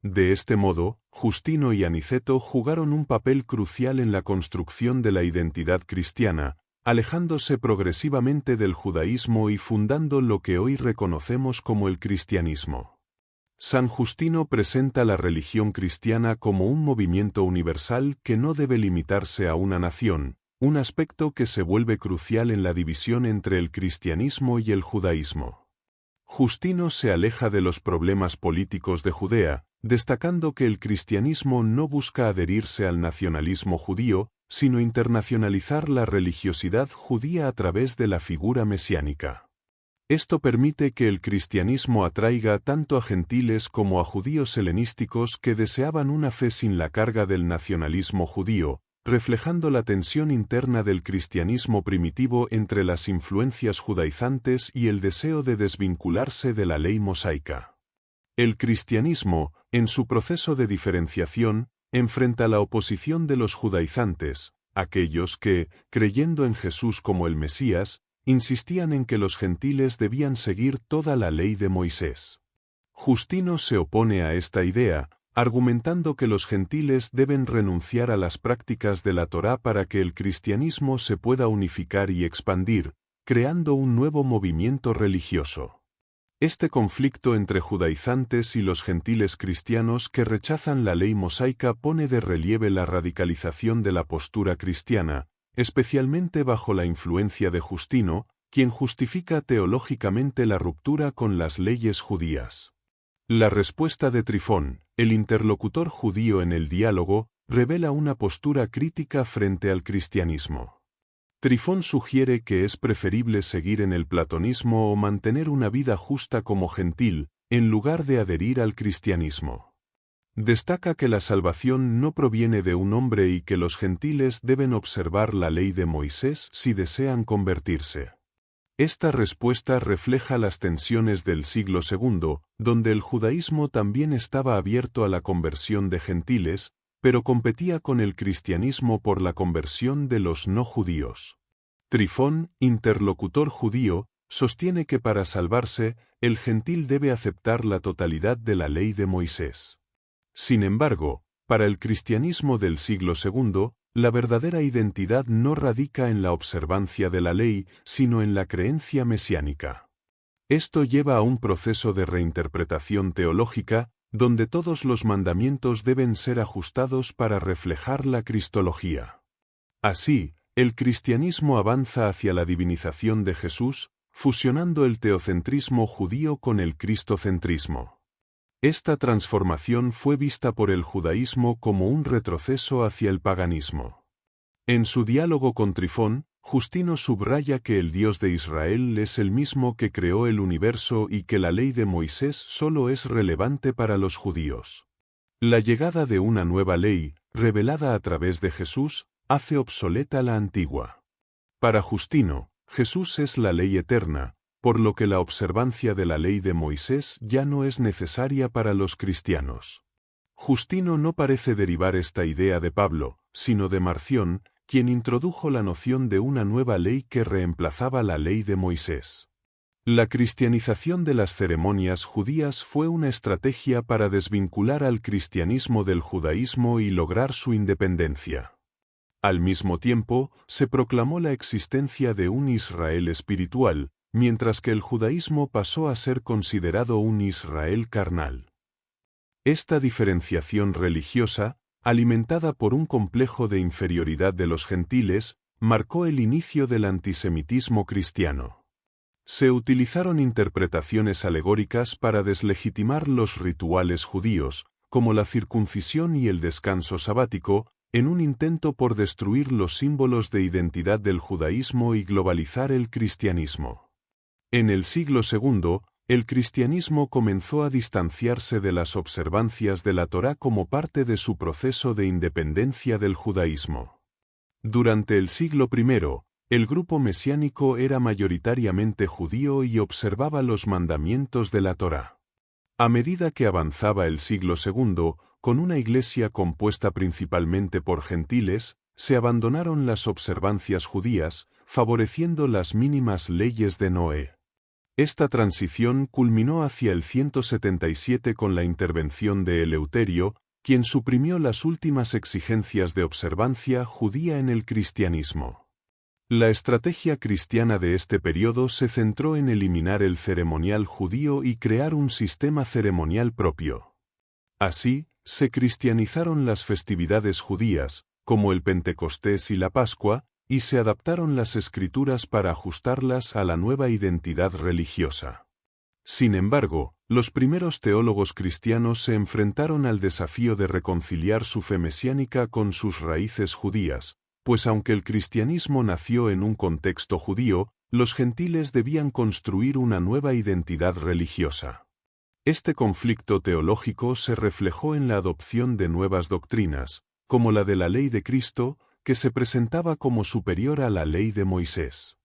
De este modo, Justino y Aniceto jugaron un papel crucial en la construcción de la identidad cristiana, alejándose progresivamente del judaísmo y fundando lo que hoy reconocemos como el cristianismo. San Justino presenta la religión cristiana como un movimiento universal que no debe limitarse a una nación, un aspecto que se vuelve crucial en la división entre el cristianismo y el judaísmo. Justino se aleja de los problemas políticos de Judea, destacando que el cristianismo no busca adherirse al nacionalismo judío, sino internacionalizar la religiosidad judía a través de la figura mesiánica. Esto permite que el cristianismo atraiga tanto a gentiles como a judíos helenísticos que deseaban una fe sin la carga del nacionalismo judío, reflejando la tensión interna del cristianismo primitivo entre las influencias judaizantes y el deseo de desvincularse de la ley mosaica. El cristianismo, en su proceso de diferenciación, enfrenta la oposición de los judaizantes, aquellos que, creyendo en Jesús como el Mesías, insistían en que los gentiles debían seguir toda la ley de Moisés. Justino se opone a esta idea, argumentando que los gentiles deben renunciar a las prácticas de la Torá para que el cristianismo se pueda unificar y expandir, creando un nuevo movimiento religioso. Este conflicto entre judaizantes y los gentiles cristianos que rechazan la ley mosaica pone de relieve la radicalización de la postura cristiana, especialmente bajo la influencia de Justino, quien justifica teológicamente la ruptura con las leyes judías. La respuesta de Trifón, el interlocutor judío en el diálogo, revela una postura crítica frente al cristianismo. Trifón sugiere que es preferible seguir en el platonismo o mantener una vida justa como gentil, en lugar de adherir al cristianismo. Destaca que la salvación no proviene de un hombre y que los gentiles deben observar la ley de Moisés si desean convertirse. Esta respuesta refleja las tensiones del siglo II, donde el judaísmo también estaba abierto a la conversión de gentiles, pero competía con el cristianismo por la conversión de los no judíos. Trifón, interlocutor judío, sostiene que para salvarse, el gentil debe aceptar la totalidad de la ley de Moisés. Sin embargo, para el cristianismo del siglo II, la verdadera identidad no radica en la observancia de la ley, sino en la creencia mesiánica. Esto lleva a un proceso de reinterpretación teológica, donde todos los mandamientos deben ser ajustados para reflejar la cristología. Así, el cristianismo avanza hacia la divinización de Jesús, fusionando el teocentrismo judío con el cristocentrismo. Esta transformación fue vista por el judaísmo como un retroceso hacia el paganismo. En su diálogo con Trifón, Justino subraya que el Dios de Israel es el mismo que creó el universo y que la ley de Moisés solo es relevante para los judíos. La llegada de una nueva ley, revelada a través de Jesús, hace obsoleta la antigua. Para Justino, Jesús es la ley eterna, por lo que la observancia de la ley de Moisés ya no es necesaria para los cristianos. Justino no parece derivar esta idea de Pablo, sino de Marción, quien introdujo la noción de una nueva ley que reemplazaba la ley de Moisés. La cristianización de las ceremonias judías fue una estrategia para desvincular al cristianismo del judaísmo y lograr su independencia. Al mismo tiempo, se proclamó la existencia de un Israel espiritual, mientras que el judaísmo pasó a ser considerado un Israel carnal. Esta diferenciación religiosa, alimentada por un complejo de inferioridad de los gentiles, marcó el inicio del antisemitismo cristiano. Se utilizaron interpretaciones alegóricas para deslegitimar los rituales judíos, como la circuncisión y el descanso sabático, en un intento por destruir los símbolos de identidad del judaísmo y globalizar el cristianismo. En el siglo II, el cristianismo comenzó a distanciarse de las observancias de la Torá como parte de su proceso de independencia del judaísmo. Durante el siglo I, el grupo mesiánico era mayoritariamente judío y observaba los mandamientos de la Torá. A medida que avanzaba el siglo II, con una iglesia compuesta principalmente por gentiles, se abandonaron las observancias judías, favoreciendo las mínimas leyes de Noé. Esta transición culminó hacia el 177 con la intervención de Eleuterio, quien suprimió las últimas exigencias de observancia judía en el cristianismo. La estrategia cristiana de este periodo se centró en eliminar el ceremonial judío y crear un sistema ceremonial propio. Así, se cristianizaron las festividades judías, como el Pentecostés y la Pascua, y se adaptaron las escrituras para ajustarlas a la nueva identidad religiosa. Sin embargo, los primeros teólogos cristianos se enfrentaron al desafío de reconciliar su fe mesiánica con sus raíces judías, pues aunque el cristianismo nació en un contexto judío, los gentiles debían construir una nueva identidad religiosa. Este conflicto teológico se reflejó en la adopción de nuevas doctrinas, como la de la ley de Cristo, que se presentaba como superior a la ley de Moisés.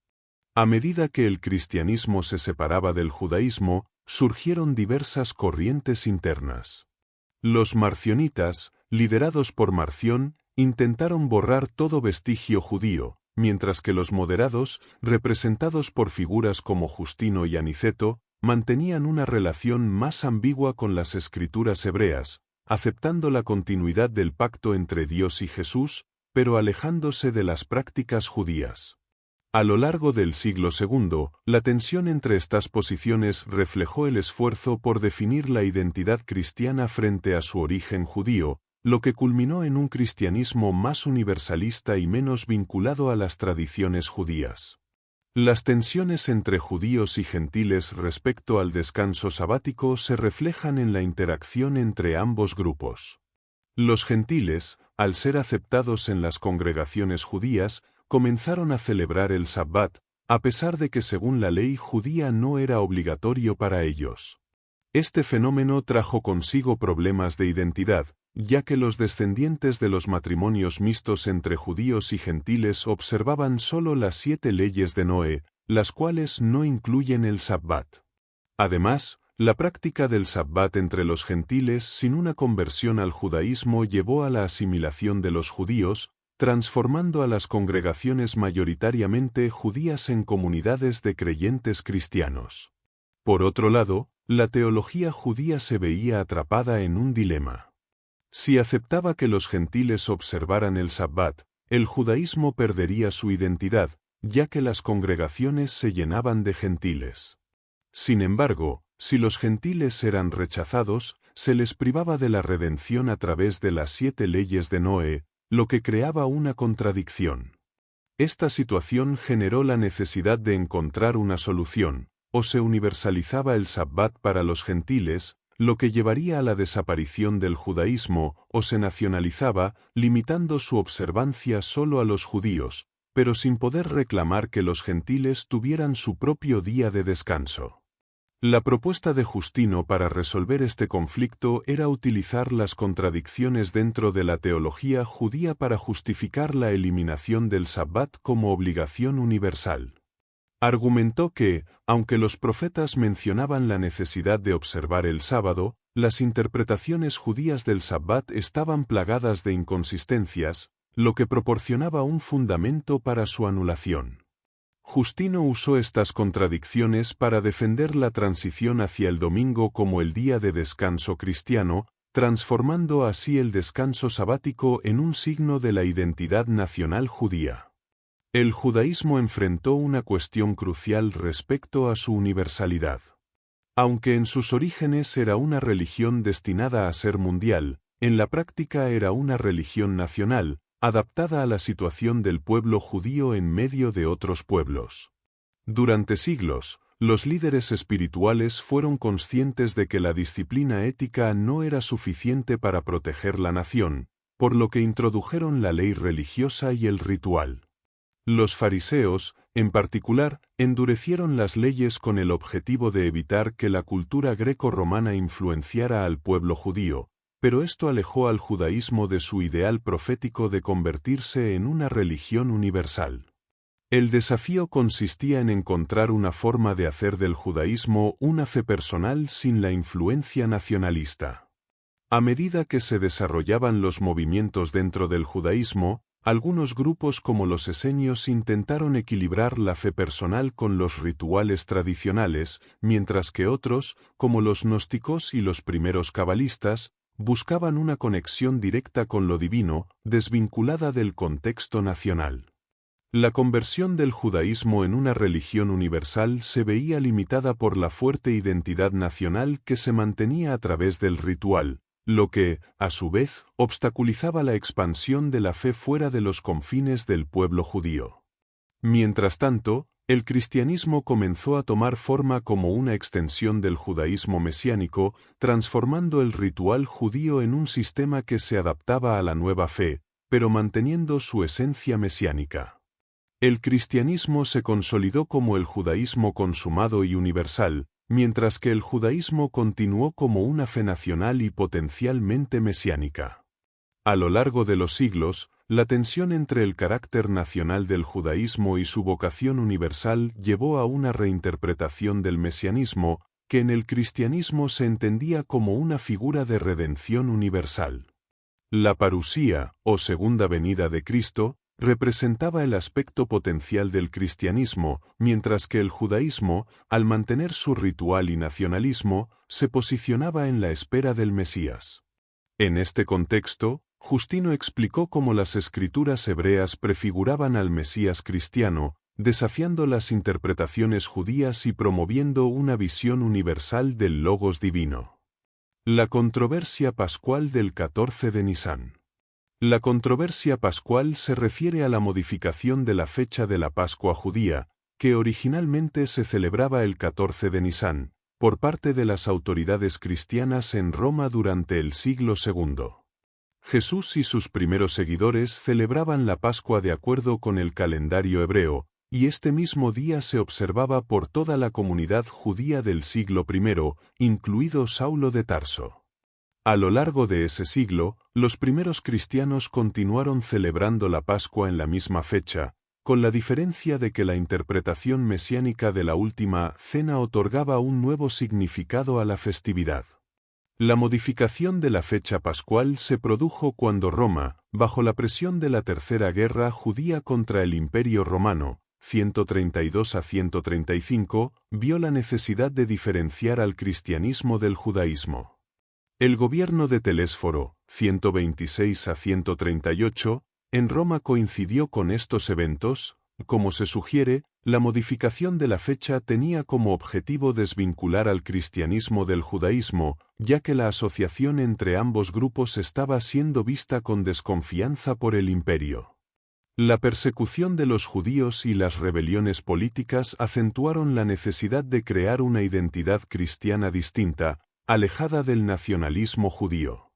A medida que el cristianismo se separaba del judaísmo, surgieron diversas corrientes internas. Los marcionitas, liderados por Marción, intentaron borrar todo vestigio judío, mientras que los moderados, representados por figuras como Justino y Aniceto, mantenían una relación más ambigua con las escrituras hebreas, aceptando la continuidad del pacto entre Dios y Jesús, pero alejándose de las prácticas judías. A lo largo del siglo II, la tensión entre estas posiciones reflejó el esfuerzo por definir la identidad cristiana frente a su origen judío, lo que culminó en un cristianismo más universalista y menos vinculado a las tradiciones judías. Las tensiones entre judíos y gentiles respecto al descanso sabático se reflejan en la interacción entre ambos grupos. Los gentiles, al ser aceptados en las congregaciones judías, comenzaron a celebrar el Sabbat, a pesar de que según la ley judía no era obligatorio para ellos. Este fenómeno trajo consigo problemas de identidad, ya que los descendientes de los matrimonios mixtos entre judíos y gentiles observaban solo las 7 leyes de Noé, las cuales no incluyen el Sabbat. Además, la práctica del Sabbat entre los gentiles sin una conversión al judaísmo llevó a la asimilación de los judíos, transformando a las congregaciones mayoritariamente judías en comunidades de creyentes cristianos. Por otro lado, la teología judía se veía atrapada en un dilema. Si aceptaba que los gentiles observaran el Sabbat, el judaísmo perdería su identidad, ya que las congregaciones se llenaban de gentiles. Sin embargo, si los gentiles eran rechazados, se les privaba de la redención a través de las 7 leyes de Noé, lo que creaba una contradicción. Esta situación generó la necesidad de encontrar una solución: o se universalizaba el Sabbat para los gentiles, lo que llevaría a la desaparición del judaísmo, o se nacionalizaba, limitando su observancia solo a los judíos, pero sin poder reclamar que los gentiles tuvieran su propio día de descanso. La propuesta de Justino para resolver este conflicto era utilizar las contradicciones dentro de la teología judía para justificar la eliminación del Sabbat como obligación universal. Argumentó que, aunque los profetas mencionaban la necesidad de observar el sábado, las interpretaciones judías del Sabbat estaban plagadas de inconsistencias, lo que proporcionaba un fundamento para su anulación. Justino usó estas contradicciones para defender la transición hacia el domingo como el día de descanso cristiano, transformando así el descanso sabático en un signo de la identidad nacional judía. El judaísmo enfrentó una cuestión crucial respecto a su universalidad. Aunque en sus orígenes era una religión destinada a ser mundial, en la práctica era una religión nacional, adaptada a la situación del pueblo judío en medio de otros pueblos. Durante siglos, los líderes espirituales fueron conscientes de que la disciplina ética no era suficiente para proteger la nación, por lo que introdujeron la ley religiosa y el ritual. Los fariseos, en particular, endurecieron las leyes con el objetivo de evitar que la cultura greco-romana influenciara al pueblo judío, pero esto alejó al judaísmo de su ideal profético de convertirse en una religión universal. El desafío consistía en encontrar una forma de hacer del judaísmo una fe personal sin la influencia nacionalista. A medida que se desarrollaban los movimientos dentro del judaísmo, algunos grupos como los esenios intentaron equilibrar la fe personal con los rituales tradicionales, mientras que otros, como los gnósticos y los primeros cabalistas, buscaban una conexión directa con lo divino, desvinculada del contexto nacional. La conversión del judaísmo en una religión universal se veía limitada por la fuerte identidad nacional que se mantenía a través del ritual, lo que, a su vez, obstaculizaba la expansión de la fe fuera de los confines del pueblo judío. Mientras tanto, el cristianismo comenzó a tomar forma como una extensión del judaísmo mesiánico, transformando el ritual judío en un sistema que se adaptaba a la nueva fe, pero manteniendo su esencia mesiánica. El cristianismo se consolidó como el judaísmo consumado y universal, mientras que el judaísmo continuó como una fe nacional y potencialmente mesiánica. A lo largo de los siglos, la tensión entre el carácter nacional del judaísmo y su vocación universal llevó a una reinterpretación del mesianismo, que en el cristianismo se entendía como una figura de redención universal. La parusía, o segunda venida de Cristo, representaba el aspecto potencial del cristianismo, mientras que el judaísmo, al mantener su ritual y nacionalismo, se posicionaba en la espera del Mesías. En este contexto, Justino explicó cómo las escrituras hebreas prefiguraban al Mesías cristiano, desafiando las interpretaciones judías y promoviendo una visión universal del Logos divino. La controversia pascual del 14 de Nisán. La controversia pascual se refiere a la modificación de la fecha de la Pascua judía, que originalmente se celebraba el 14 de Nisán, por parte de las autoridades cristianas en Roma durante el siglo II. Jesús y sus primeros seguidores celebraban la Pascua de acuerdo con el calendario hebreo, y este mismo día se observaba por toda la comunidad judía del siglo I, incluido Saulo de Tarso. A lo largo de ese siglo, los primeros cristianos continuaron celebrando la Pascua en la misma fecha, con la diferencia de que la interpretación mesiánica de la Última Cena otorgaba un nuevo significado a la festividad. La modificación de la fecha pascual se produjo cuando Roma, bajo la presión de la Tercera Guerra Judía contra el Imperio Romano, 132 a 135, vio la necesidad de diferenciar al cristianismo del judaísmo. El gobierno de Telésforo, 126 a 138, en Roma coincidió con estos eventos. Como se sugiere, la modificación de la fecha tenía como objetivo desvincular al cristianismo del judaísmo, ya que la asociación entre ambos grupos estaba siendo vista con desconfianza por el imperio. La persecución de los judíos y las rebeliones políticas acentuaron la necesidad de crear una identidad cristiana distinta, alejada del nacionalismo judío.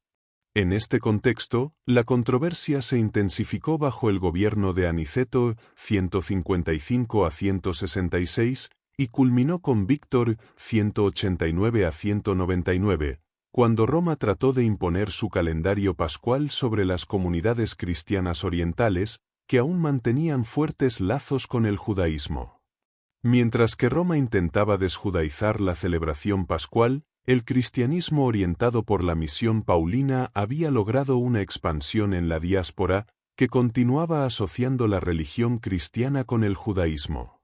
En este contexto, la controversia se intensificó bajo el gobierno de Aniceto, 155 a 166, y culminó con Víctor, 189 a 199, cuando Roma trató de imponer su calendario pascual sobre las comunidades cristianas orientales, que aún mantenían fuertes lazos con el judaísmo. Mientras que Roma intentaba desjudaizar la celebración pascual, el cristianismo orientado por la misión paulina había logrado una expansión en la diáspora, que continuaba asociando la religión cristiana con el judaísmo.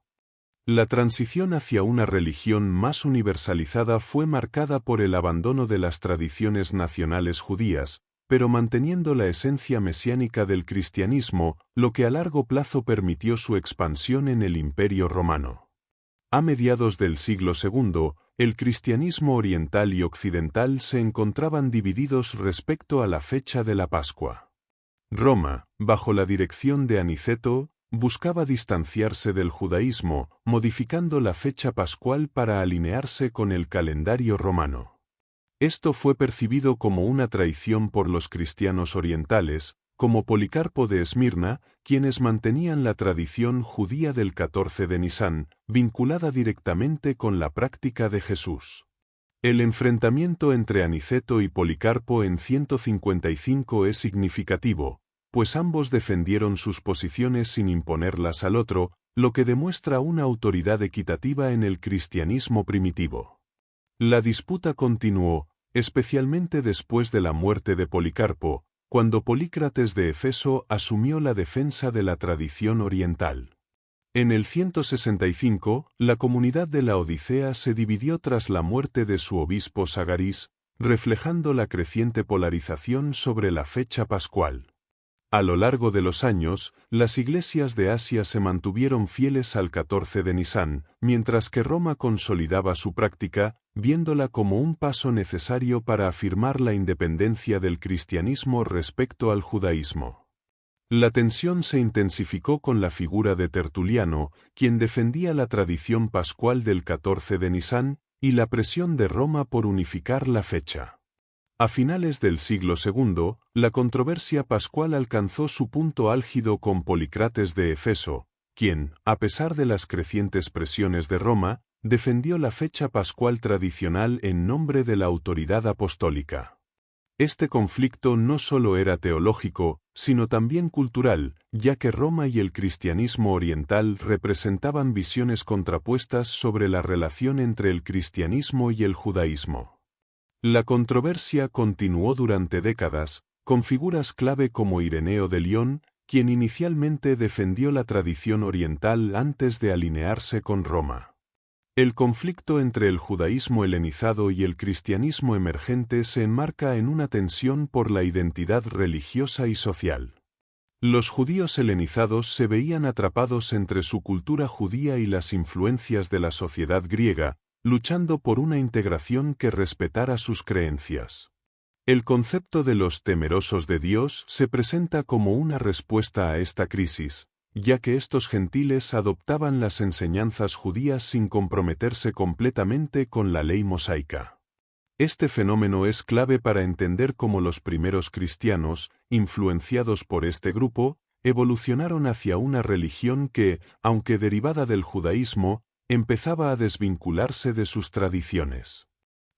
La transición hacia una religión más universalizada fue marcada por el abandono de las tradiciones nacionales judías, pero manteniendo la esencia mesiánica del cristianismo, lo que a largo plazo permitió su expansión en el Imperio Romano. A mediados del siglo II, el cristianismo oriental y occidental se encontraban divididos respecto a la fecha de la Pascua. Roma, bajo la dirección de Aniceto, buscaba distanciarse del judaísmo, modificando la fecha pascual para alinearse con el calendario romano. Esto fue percibido como una traición por los cristianos orientales, como Policarpo de Esmirna, quienes mantenían la tradición judía del 14 de Nisán, vinculada directamente con la práctica de Jesús. El enfrentamiento entre Aniceto y Policarpo en 155 es significativo, pues ambos defendieron sus posiciones sin imponerlas al otro, lo que demuestra una autoridad equitativa en el cristianismo primitivo. La disputa continuó, especialmente después de la muerte de Policarpo, cuando Polícrates de Efeso asumió la defensa de la tradición oriental. En el 165, la comunidad de la Odisea se dividió tras la muerte de su obispo Sagarís, reflejando la creciente polarización sobre la fecha pascual. A lo largo de los años, las iglesias de Asia se mantuvieron fieles al 14 de Nisán, mientras que Roma consolidaba su práctica, viéndola como un paso necesario para afirmar la independencia del cristianismo respecto al judaísmo. La tensión se intensificó con la figura de Tertuliano, quien defendía la tradición pascual del 14 de Nisán, y la presión de Roma por unificar la fecha. A finales del siglo II, la controversia pascual alcanzó su punto álgido con Polícrates de Efeso, quien, a pesar de las crecientes presiones de Roma, defendió la fecha pascual tradicional en nombre de la autoridad apostólica. Este conflicto no solo era teológico, sino también cultural, ya que Roma y el cristianismo oriental representaban visiones contrapuestas sobre la relación entre el cristianismo y el judaísmo. La controversia continuó durante décadas, con figuras clave como Ireneo de Lión, quien inicialmente defendió la tradición oriental antes de alinearse con Roma. El conflicto entre el judaísmo helenizado y el cristianismo emergente se enmarca en una tensión por la identidad religiosa y social. Los judíos helenizados se veían atrapados entre su cultura judía y las influencias de la sociedad griega, luchando por una integración que respetara sus creencias. El concepto de los temerosos de Dios se presenta como una respuesta a esta crisis, ya que estos gentiles adoptaban las enseñanzas judías sin comprometerse completamente con la ley mosaica. Este fenómeno es clave para entender cómo los primeros cristianos, influenciados por este grupo, evolucionaron hacia una religión que, aunque derivada del judaísmo, empezaba a desvincularse de sus tradiciones.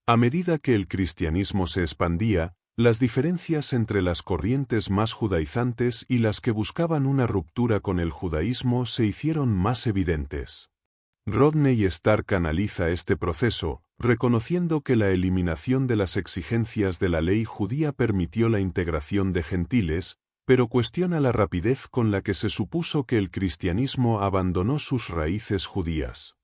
A medida que el cristianismo se expandía, las diferencias entre las corrientes más judaizantes y las que buscaban una ruptura con el judaísmo se hicieron más evidentes. Rodney Stark analiza este proceso, reconociendo que la eliminación de las exigencias de la ley judía permitió la integración de gentiles, pero cuestiona la rapidez con la que se supuso que el cristianismo abandonó sus raíces judías.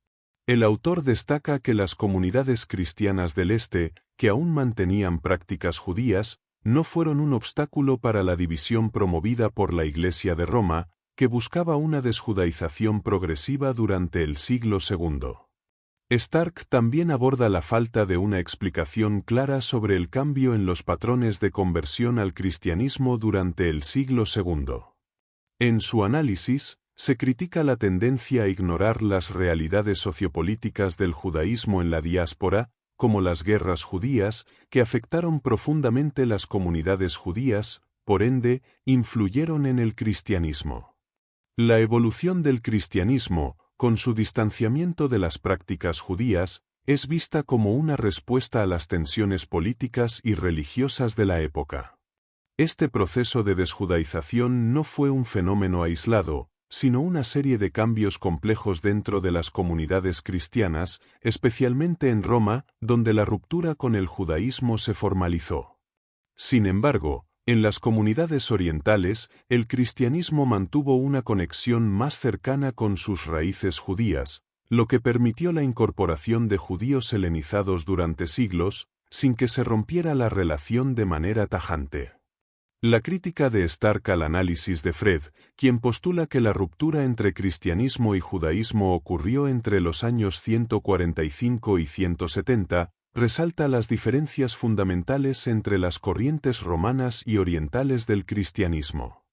El autor destaca que las comunidades cristianas del Este, que aún mantenían prácticas judías, no fueron un obstáculo para la división promovida por la Iglesia de Roma, que buscaba una desjudaización progresiva durante el siglo II. Stark también aborda la falta de una explicación clara sobre el cambio en los patrones de conversión al cristianismo durante el siglo II. En su análisis, se critica la tendencia a ignorar las realidades sociopolíticas del judaísmo en la diáspora, como las guerras judías, que afectaron profundamente las comunidades judías, por ende, influyeron en el cristianismo. La evolución del cristianismo, con su distanciamiento de las prácticas judías, es vista como una respuesta a las tensiones políticas y religiosas de la época. Este proceso de desjudaización no fue un fenómeno aislado, sino una serie de cambios complejos dentro de las comunidades cristianas, especialmente en Roma, donde la ruptura con el judaísmo se formalizó. Sin embargo, en las comunidades orientales, el cristianismo mantuvo una conexión más cercana con sus raíces judías, lo que permitió la incorporación de judíos helenizados durante siglos, sin que se rompiera la relación de manera tajante. La crítica de Stark al análisis de Fred, quien postula que la ruptura entre cristianismo y judaísmo ocurrió entre los años 145 y 170, resalta las diferencias fundamentales entre las corrientes romanas y orientales del cristianismo.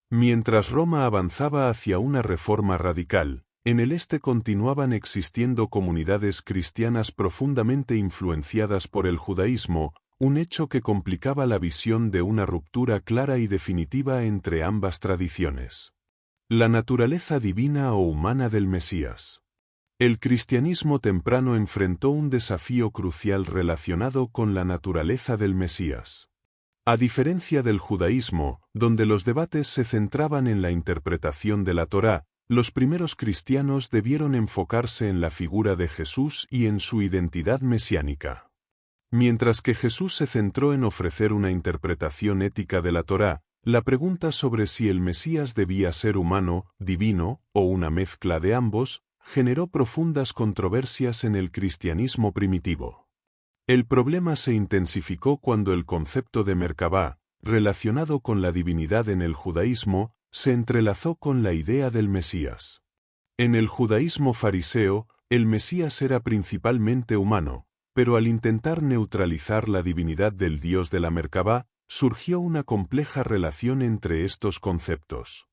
Mientras Roma avanzaba hacia una reforma radical, en el este continuaban existiendo comunidades cristianas profundamente influenciadas por el judaísmo, un hecho que complicaba la visión de una ruptura clara y definitiva entre ambas tradiciones. La naturaleza divina o humana del Mesías. El cristianismo temprano enfrentó un desafío crucial relacionado con la naturaleza del Mesías. A diferencia del judaísmo, donde los debates se centraban en la interpretación de la Torá, los primeros cristianos debieron enfocarse en la figura de Jesús y en su identidad mesiánica. Mientras que Jesús se centró en ofrecer una interpretación ética de la Torá, la pregunta sobre si el Mesías debía ser humano, divino, o una mezcla de ambos, generó profundas controversias en el cristianismo primitivo. El problema se intensificó cuando el concepto de Merkabá, relacionado con la divinidad en el judaísmo, se entrelazó con la idea del Mesías. En el judaísmo fariseo, el Mesías era principalmente humano, pero al intentar neutralizar la divinidad del Dios de la Merkabá, surgió una compleja relación entre estos conceptos.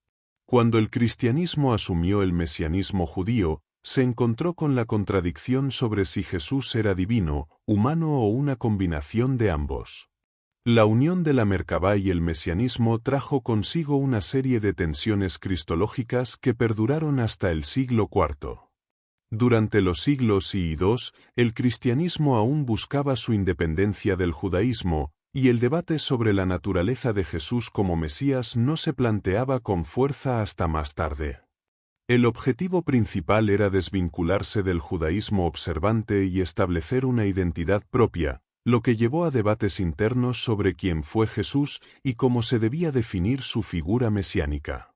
Cuando el cristianismo asumió el mesianismo judío, se encontró con la contradicción sobre si Jesús era divino, humano o una combinación de ambos. La unión de la Merkabá y el mesianismo trajo consigo una serie de tensiones cristológicas que perduraron hasta el siglo IV. Durante los siglos I y II, el cristianismo aún buscaba su independencia del judaísmo, y el debate sobre la naturaleza de Jesús como Mesías no se planteaba con fuerza hasta más tarde. El objetivo principal era desvincularse del judaísmo observante y establecer una identidad propia, lo que llevó a debates internos sobre quién fue Jesús y cómo se debía definir su figura mesiánica.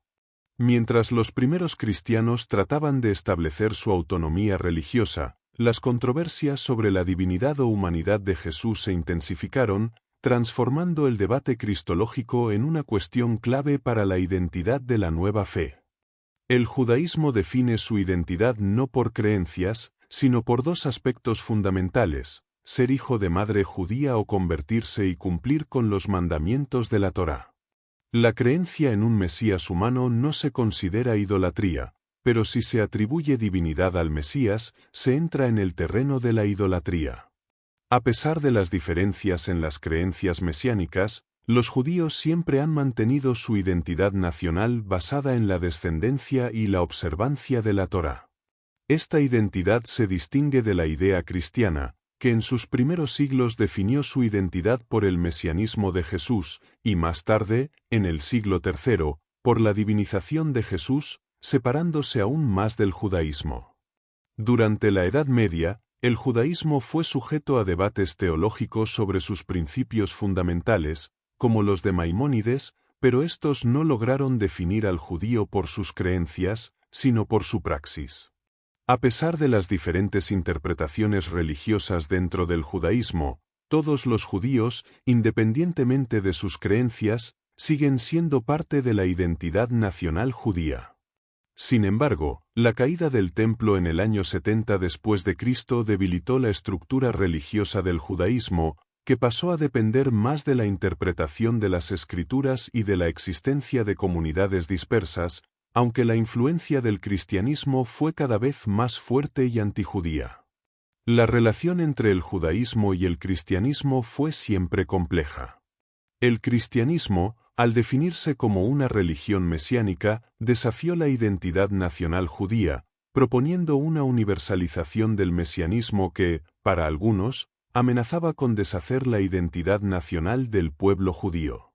Mientras los primeros cristianos trataban de establecer su autonomía religiosa, las controversias sobre la divinidad o humanidad de Jesús se intensificaron, transformando el debate cristológico en una cuestión clave para la identidad de la nueva fe. El judaísmo define su identidad no por creencias, sino por dos aspectos fundamentales: ser hijo de madre judía o convertirse y cumplir con los mandamientos de la Torá. La creencia en un Mesías humano no se considera idolatría, pero si se atribuye divinidad al Mesías, se entra en el terreno de la idolatría. A pesar de las diferencias en las creencias mesiánicas, los judíos siempre han mantenido su identidad nacional basada en la descendencia y la observancia de la Torá. Esta identidad se distingue de la idea cristiana, que en sus primeros siglos definió su identidad por el mesianismo de Jesús, y más tarde, en el siglo III, por la divinización de Jesús, separándose aún más del judaísmo. Durante la Edad Media, el judaísmo fue sujeto a debates teológicos sobre sus principios fundamentales, como los de Maimónides, pero estos no lograron definir al judío por sus creencias, sino por su praxis. A pesar de las diferentes interpretaciones religiosas dentro del judaísmo, todos los judíos, independientemente de sus creencias, siguen siendo parte de la identidad nacional judía. Sin embargo, la caída del templo en el año 70 después de Cristo debilitó la estructura religiosa del judaísmo, que pasó a depender más de la interpretación de las Escrituras y de la existencia de comunidades dispersas, aunque la influencia del cristianismo fue cada vez más fuerte y antijudía. La relación entre el judaísmo y el cristianismo fue siempre compleja. El cristianismo, al definirse como una religión mesiánica, desafió la identidad nacional judía, proponiendo una universalización del mesianismo que, para algunos, amenazaba con deshacer la identidad nacional del pueblo judío.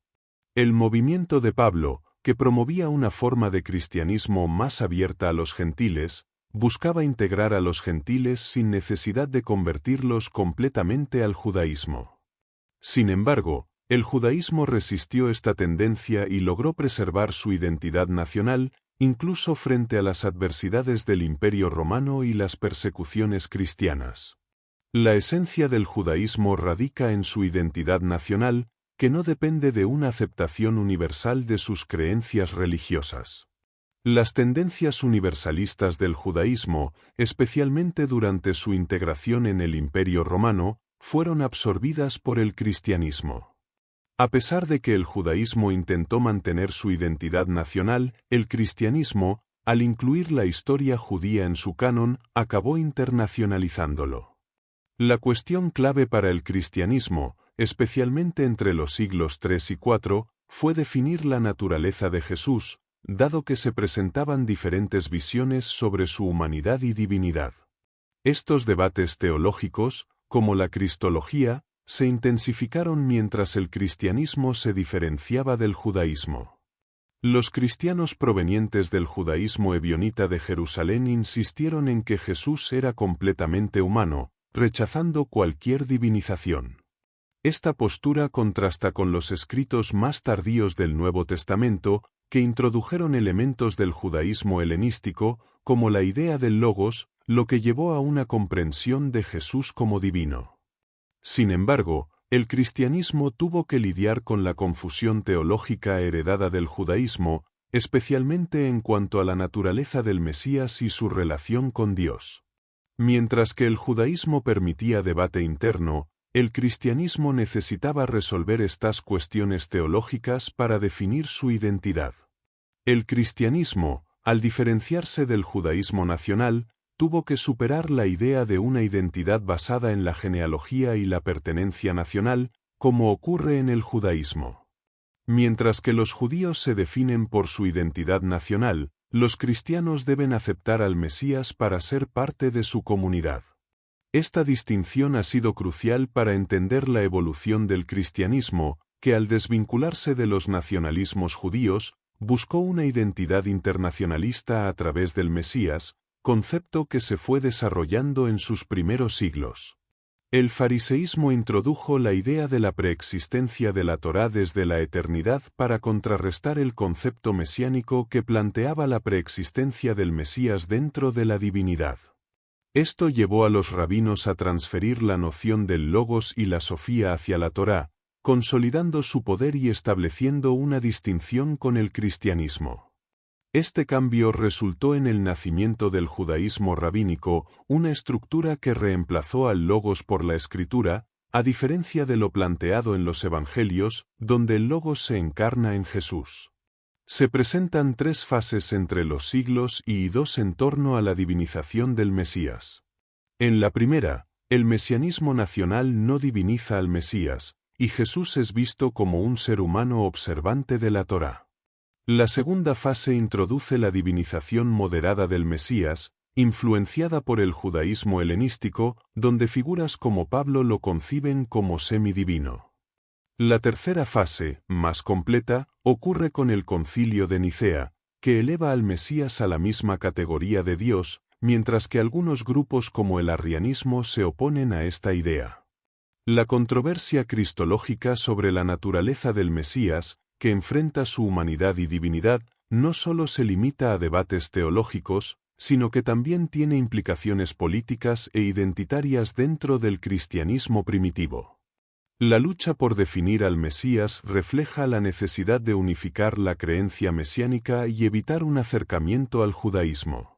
El movimiento de Pablo, que promovía una forma de cristianismo más abierta a los gentiles, buscaba integrar a los gentiles sin necesidad de convertirlos completamente al judaísmo. Sin embargo, el judaísmo resistió esta tendencia y logró preservar su identidad nacional, incluso frente a las adversidades del Imperio Romano y las persecuciones cristianas. La esencia del judaísmo radica en su identidad nacional, que no depende de una aceptación universal de sus creencias religiosas. Las tendencias universalistas del judaísmo, especialmente durante su integración en el Imperio Romano, fueron absorbidas por el cristianismo. A pesar de que el judaísmo intentó mantener su identidad nacional, el cristianismo, al incluir la historia judía en su canon, acabó internacionalizándolo. La cuestión clave para el cristianismo, especialmente entre los siglos III y IV, fue definir la naturaleza de Jesús, dado que se presentaban diferentes visiones sobre su humanidad y divinidad. Estos debates teológicos, como la cristología, se intensificaron mientras el cristianismo se diferenciaba del judaísmo. Los cristianos provenientes del judaísmo ebionita de Jerusalén insistieron en que Jesús era completamente humano, rechazando cualquier divinización. Esta postura contrasta con los escritos más tardíos del Nuevo Testamento, que introdujeron elementos del judaísmo helenístico, como la idea del logos, lo que llevó a una comprensión de Jesús como divino. Sin embargo, el cristianismo tuvo que lidiar con la confusión teológica heredada del judaísmo, especialmente en cuanto a la naturaleza del Mesías y su relación con Dios. Mientras que el judaísmo permitía debate interno, el cristianismo necesitaba resolver estas cuestiones teológicas para definir su identidad. El cristianismo, al diferenciarse del judaísmo nacional, tuvo que superar la idea de una identidad basada en la genealogía y la pertenencia nacional, como ocurre en el judaísmo. Mientras que los judíos se definen por su identidad nacional, los cristianos deben aceptar al Mesías para ser parte de su comunidad. Esta distinción ha sido crucial para entender la evolución del cristianismo, que al desvincularse de los nacionalismos judíos, buscó una identidad internacionalista a través del Mesías, concepto que se fue desarrollando en sus primeros siglos. El fariseísmo introdujo la idea de la preexistencia de la Torá desde la eternidad para contrarrestar el concepto mesiánico que planteaba la preexistencia del Mesías dentro de la divinidad. Esto llevó a los rabinos a transferir la noción del logos y la sofía hacia la Torá, consolidando su poder y estableciendo una distinción con el cristianismo. Este cambio resultó en el nacimiento del judaísmo rabínico, una estructura que reemplazó al logos por la escritura, a diferencia de lo planteado en los evangelios, donde el logos se encarna en Jesús. Se presentan 3 fases entre los siglos y 2 en torno a la divinización del Mesías. En la primera, El mesianismo nacional no diviniza al Mesías, y Jesús es visto como un ser humano observante de la Torá. La segunda fase introduce la divinización moderada del Mesías, influenciada por el judaísmo helenístico, donde figuras como Pablo lo conciben como semidivino. La tercera fase, más completa, ocurre con el Concilio de Nicea, que eleva al Mesías a la misma categoría de Dios, mientras que algunos grupos como el arrianismo se oponen a esta idea. La controversia cristológica sobre la naturaleza del Mesías, que enfrenta su humanidad y divinidad, no solo se limita a debates teológicos, sino que también tiene implicaciones políticas e identitarias dentro del cristianismo primitivo. La lucha por definir al Mesías refleja la necesidad de unificar la creencia mesiánica y evitar un acercamiento al judaísmo.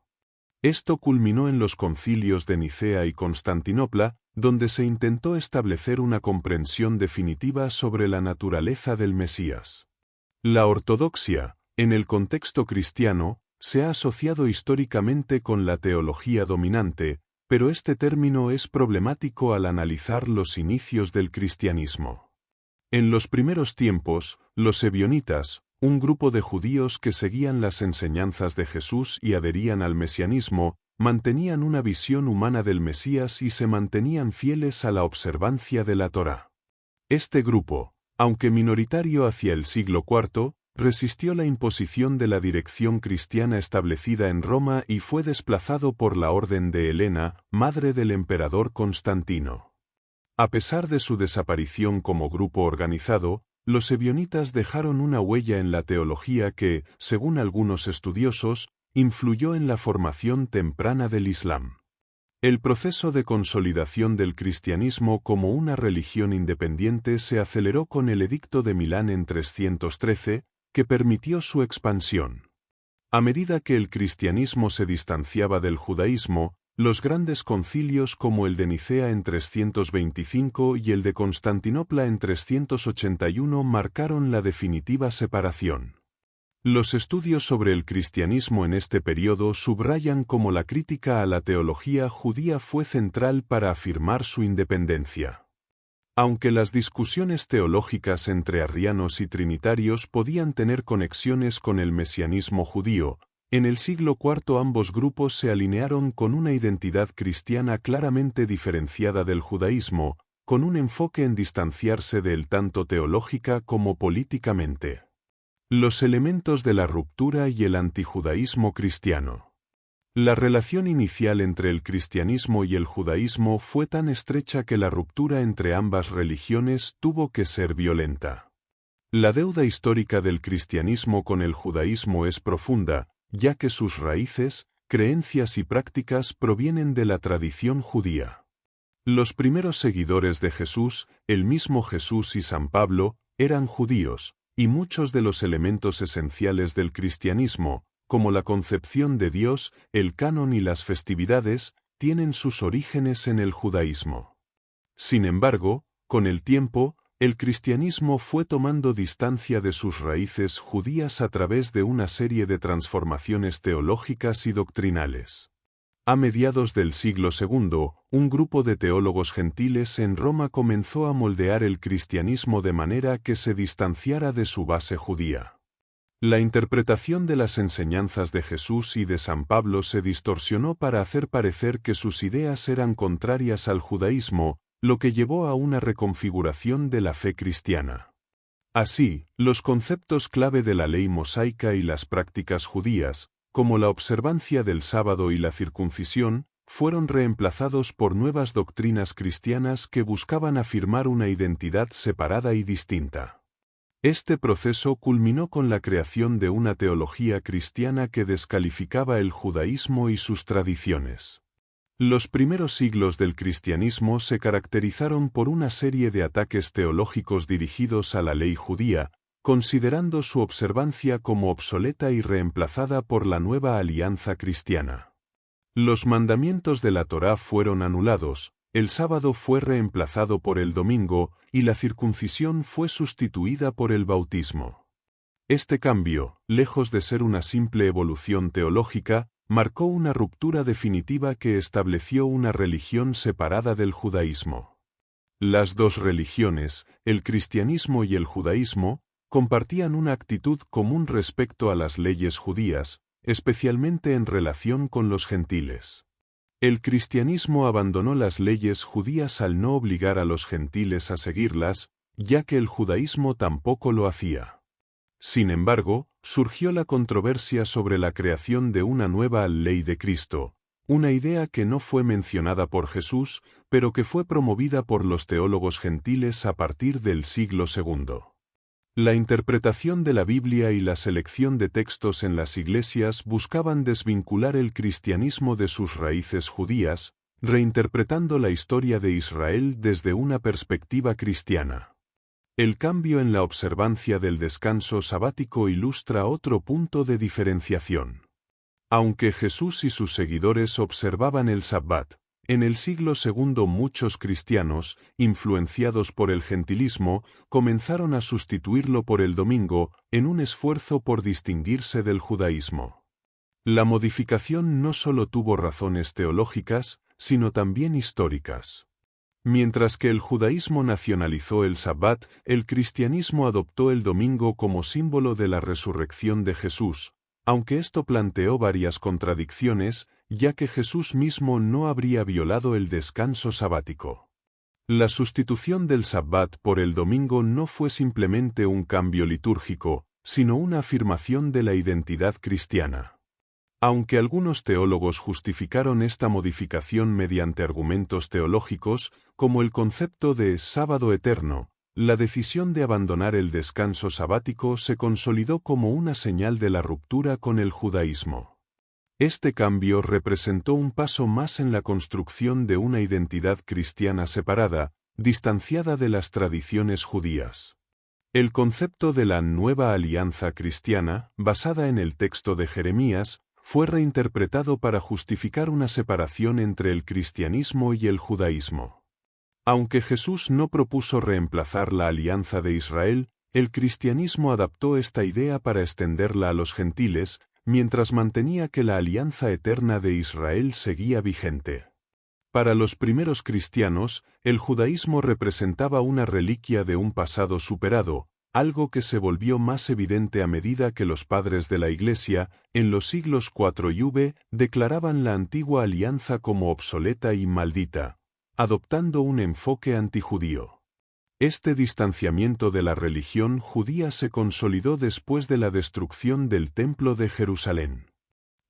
Esto culminó en los concilios de Nicea y Constantinopla, donde se intentó establecer una comprensión definitiva sobre la naturaleza del Mesías. La ortodoxia, en el contexto cristiano, se ha asociado históricamente con la teología dominante, pero este término es problemático al analizar los inicios del cristianismo. En los primeros tiempos, los ebionitas, un grupo de judíos que seguían las enseñanzas de Jesús y adherían al mesianismo, mantenían una visión humana del Mesías y se mantenían fieles a la observancia de la Torá. Este grupo, aunque minoritario hacia el siglo IV, resistió la imposición de la dirección cristiana establecida en Roma y fue desplazado por la Orden de Helena, madre del emperador Constantino. A pesar de su desaparición como grupo organizado, los ebionitas dejaron una huella en la teología que, según algunos estudiosos, influyó en la formación temprana del Islam. El proceso de consolidación del cristianismo como una religión independiente se aceleró con el Edicto de Milán en 313, que permitió su expansión. A medida que el cristianismo se distanciaba del judaísmo, los grandes concilios como el de Nicea en 325 y el de Constantinopla en 381 marcaron la definitiva separación. Los estudios sobre el cristianismo en este periodo subrayan cómo la crítica a la teología judía fue central para afirmar su independencia. Aunque las discusiones teológicas entre arrianos y trinitarios podían tener conexiones con el mesianismo judío, en el siglo IV ambos grupos se alinearon con una identidad cristiana claramente diferenciada del judaísmo, con un enfoque en distanciarse de él tanto teológica como políticamente. Los elementos de la ruptura y el antijudaísmo cristiano. La relación inicial entre el cristianismo y el judaísmo fue tan estrecha que la ruptura entre ambas religiones tuvo que ser violenta. La deuda histórica del cristianismo con el judaísmo es profunda, ya que sus raíces, creencias y prácticas provienen de la tradición judía. Los primeros seguidores de Jesús, el mismo Jesús y San Pablo, eran judíos, y muchos de los elementos esenciales del cristianismo, como la concepción de Dios, el canon y las festividades, tienen sus orígenes en el judaísmo. Sin embargo, con el tiempo, el cristianismo fue tomando distancia de sus raíces judías a través de una serie de transformaciones teológicas y doctrinales. A mediados del siglo II, un grupo de teólogos gentiles en Roma comenzó a moldear el cristianismo de manera que se distanciara de su base judía. La interpretación de las enseñanzas de Jesús y de San Pablo se distorsionó para hacer parecer que sus ideas eran contrarias al judaísmo, lo que llevó a una reconfiguración de la fe cristiana. Así, los conceptos clave de la ley mosaica y las prácticas judías, como la observancia del sábado y la circuncisión, fueron reemplazados por nuevas doctrinas cristianas que buscaban afirmar una identidad separada y distinta. Este proceso culminó con la creación de una teología cristiana que descalificaba el judaísmo y sus tradiciones. Los primeros siglos del cristianismo se caracterizaron por una serie de ataques teológicos dirigidos a la ley judía, considerando su observancia como obsoleta y reemplazada por la nueva alianza cristiana. Los mandamientos de la Torá fueron anulados, el sábado fue reemplazado por el domingo y la circuncisión fue sustituida por el bautismo. Este cambio, lejos de ser una simple evolución teológica, marcó una ruptura definitiva que estableció una religión separada del judaísmo. Las dos religiones, el cristianismo y el judaísmo, compartían una actitud común respecto a las leyes judías, especialmente en relación con los gentiles. El cristianismo abandonó las leyes judías al no obligar a los gentiles a seguirlas, ya que el judaísmo tampoco lo hacía. Sin embargo, surgió la controversia sobre la creación de una nueva ley de Cristo, una idea que no fue mencionada por Jesús, pero que fue promovida por los teólogos gentiles a partir del siglo II. La interpretación de la Biblia y la selección de textos en las iglesias buscaban desvincular el cristianismo de sus raíces judías, reinterpretando la historia de Israel desde una perspectiva cristiana. El cambio en la observancia del descanso sabático ilustra otro punto de diferenciación. Aunque Jesús y sus seguidores observaban el Sabbat, en el siglo II muchos cristianos, influenciados por el gentilismo, comenzaron a sustituirlo por el domingo, en un esfuerzo por distinguirse del judaísmo. La modificación no solo tuvo razones teológicas, sino también históricas. Mientras que el judaísmo nacionalizó el Sabbat, el cristianismo adoptó el domingo como símbolo de la resurrección de Jesús, aunque esto planteó varias contradicciones, ya que Jesús mismo no habría violado el descanso sabático. La sustitución del Sabbat por el domingo no fue simplemente un cambio litúrgico, sino una afirmación de la identidad cristiana. Aunque algunos teólogos justificaron esta modificación mediante argumentos teológicos, como el concepto de sábado eterno, la decisión de abandonar el descanso sabático se consolidó como una señal de la ruptura con el judaísmo. Este cambio representó un paso más en la construcción de una identidad cristiana separada, distanciada de las tradiciones judías. El concepto de la nueva alianza cristiana, basada en el texto de Jeremías, fue reinterpretado para justificar una separación entre el cristianismo y el judaísmo. Aunque Jesús no propuso reemplazar la alianza de Israel, el cristianismo adaptó esta idea para extenderla a los gentiles, mientras mantenía que la alianza eterna de Israel seguía vigente. Para los primeros cristianos, el judaísmo representaba una reliquia de un pasado superado, algo que se volvió más evidente a medida que los padres de la Iglesia, en los siglos IV y V, declaraban la antigua alianza como obsoleta y maldita, adoptando un enfoque antijudío. Este distanciamiento de la religión judía se consolidó después de la destrucción del Templo de Jerusalén.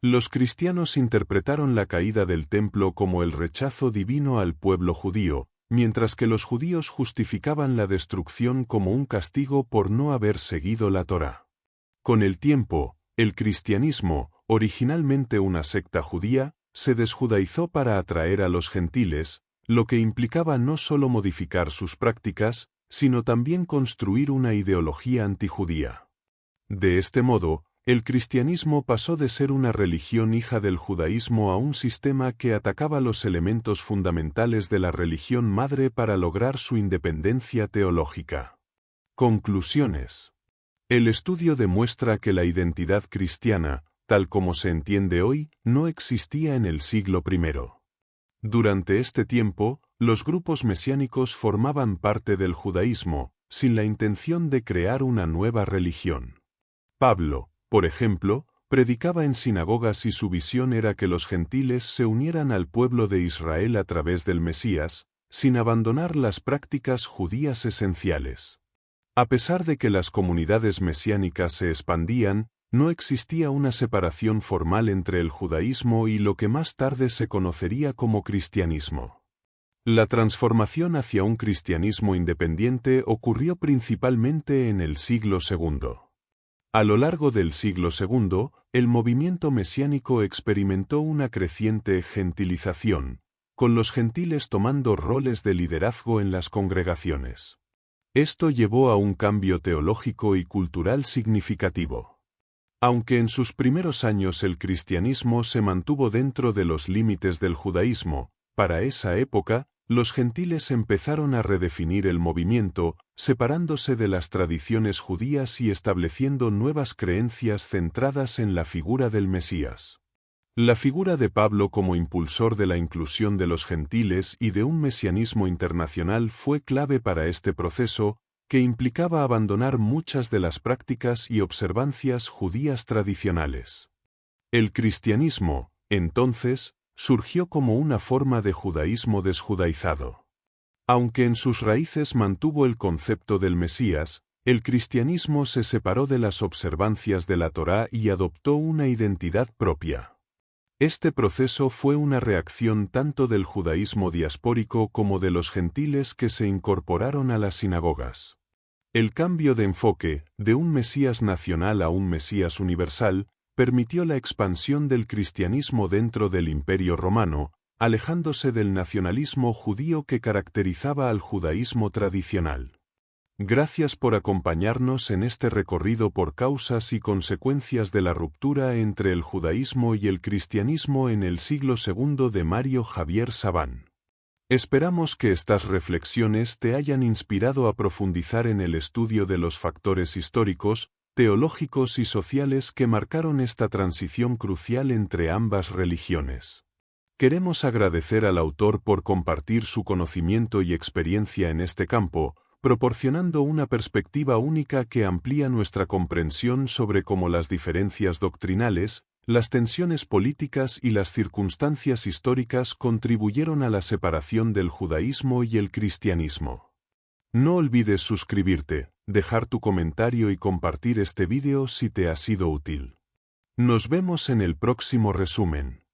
Los cristianos interpretaron la caída del templo como el rechazo divino al pueblo judío, mientras que los judíos justificaban la destrucción como un castigo por no haber seguido la Torá. Con el tiempo, el cristianismo, originalmente una secta judía, se desjudaizó para atraer a los gentiles, lo que implicaba no solo modificar sus prácticas, sino también construir una ideología antijudía. De este modo, el cristianismo pasó de ser una religión hija del judaísmo a un sistema que atacaba los elementos fundamentales de la religión madre para lograr su independencia teológica. Conclusiones. El estudio demuestra que la identidad cristiana, tal como se entiende hoy, no existía en el siglo I. Durante este tiempo, los grupos mesiánicos formaban parte del judaísmo, sin la intención de crear una nueva religión. Pablo, por ejemplo, predicaba en sinagogas y su visión era que los gentiles se unieran al pueblo de Israel a través del Mesías, sin abandonar las prácticas judías esenciales. A pesar de que las comunidades mesiánicas se expandían, no existía una separación formal entre el judaísmo y lo que más tarde se conocería como cristianismo. La transformación hacia un cristianismo independiente ocurrió principalmente en el siglo II. A lo largo del siglo II, el movimiento mesiánico experimentó una creciente gentilización, con los gentiles tomando roles de liderazgo en las congregaciones. Esto llevó a un cambio teológico y cultural significativo. Aunque en sus primeros años el cristianismo se mantuvo dentro de los límites del judaísmo, para esa época, los gentiles empezaron a redefinir el movimiento, separándose de las tradiciones judías y estableciendo nuevas creencias centradas en la figura del Mesías. La figura de Pablo como impulsor de la inclusión de los gentiles y de un mesianismo internacional fue clave para este proceso, que implicaba abandonar muchas de las prácticas y observancias judías tradicionales. El cristianismo, entonces, surgió como una forma de judaísmo desjudaizado. Aunque en sus raíces mantuvo el concepto del Mesías, el cristianismo se separó de las observancias de la Torá y adoptó una identidad propia. Este proceso fue una reacción tanto del judaísmo diaspórico como de los gentiles que se incorporaron a las sinagogas. El cambio de enfoque, de un Mesías nacional a un Mesías universal, permitió la expansión del cristianismo dentro del Imperio Romano, alejándose del nacionalismo judío que caracterizaba al judaísmo tradicional. Gracias por acompañarnos en este recorrido por causas y consecuencias de la ruptura entre el judaísmo y el cristianismo en el siglo II de Mario Javier Sabán. Esperamos que estas reflexiones te hayan inspirado a profundizar en el estudio de los factores históricos, teológicos y sociales que marcaron esta transición crucial entre ambas religiones. Queremos agradecer al autor por compartir su conocimiento y experiencia en este campo, proporcionando una perspectiva única que amplía nuestra comprensión sobre cómo las diferencias doctrinales, las tensiones políticas y las circunstancias históricas contribuyeron a la separación del judaísmo y el cristianismo. No olvides suscribirte, dejar tu comentario y compartir este vídeo si te ha sido útil. Nos vemos en el próximo resumen.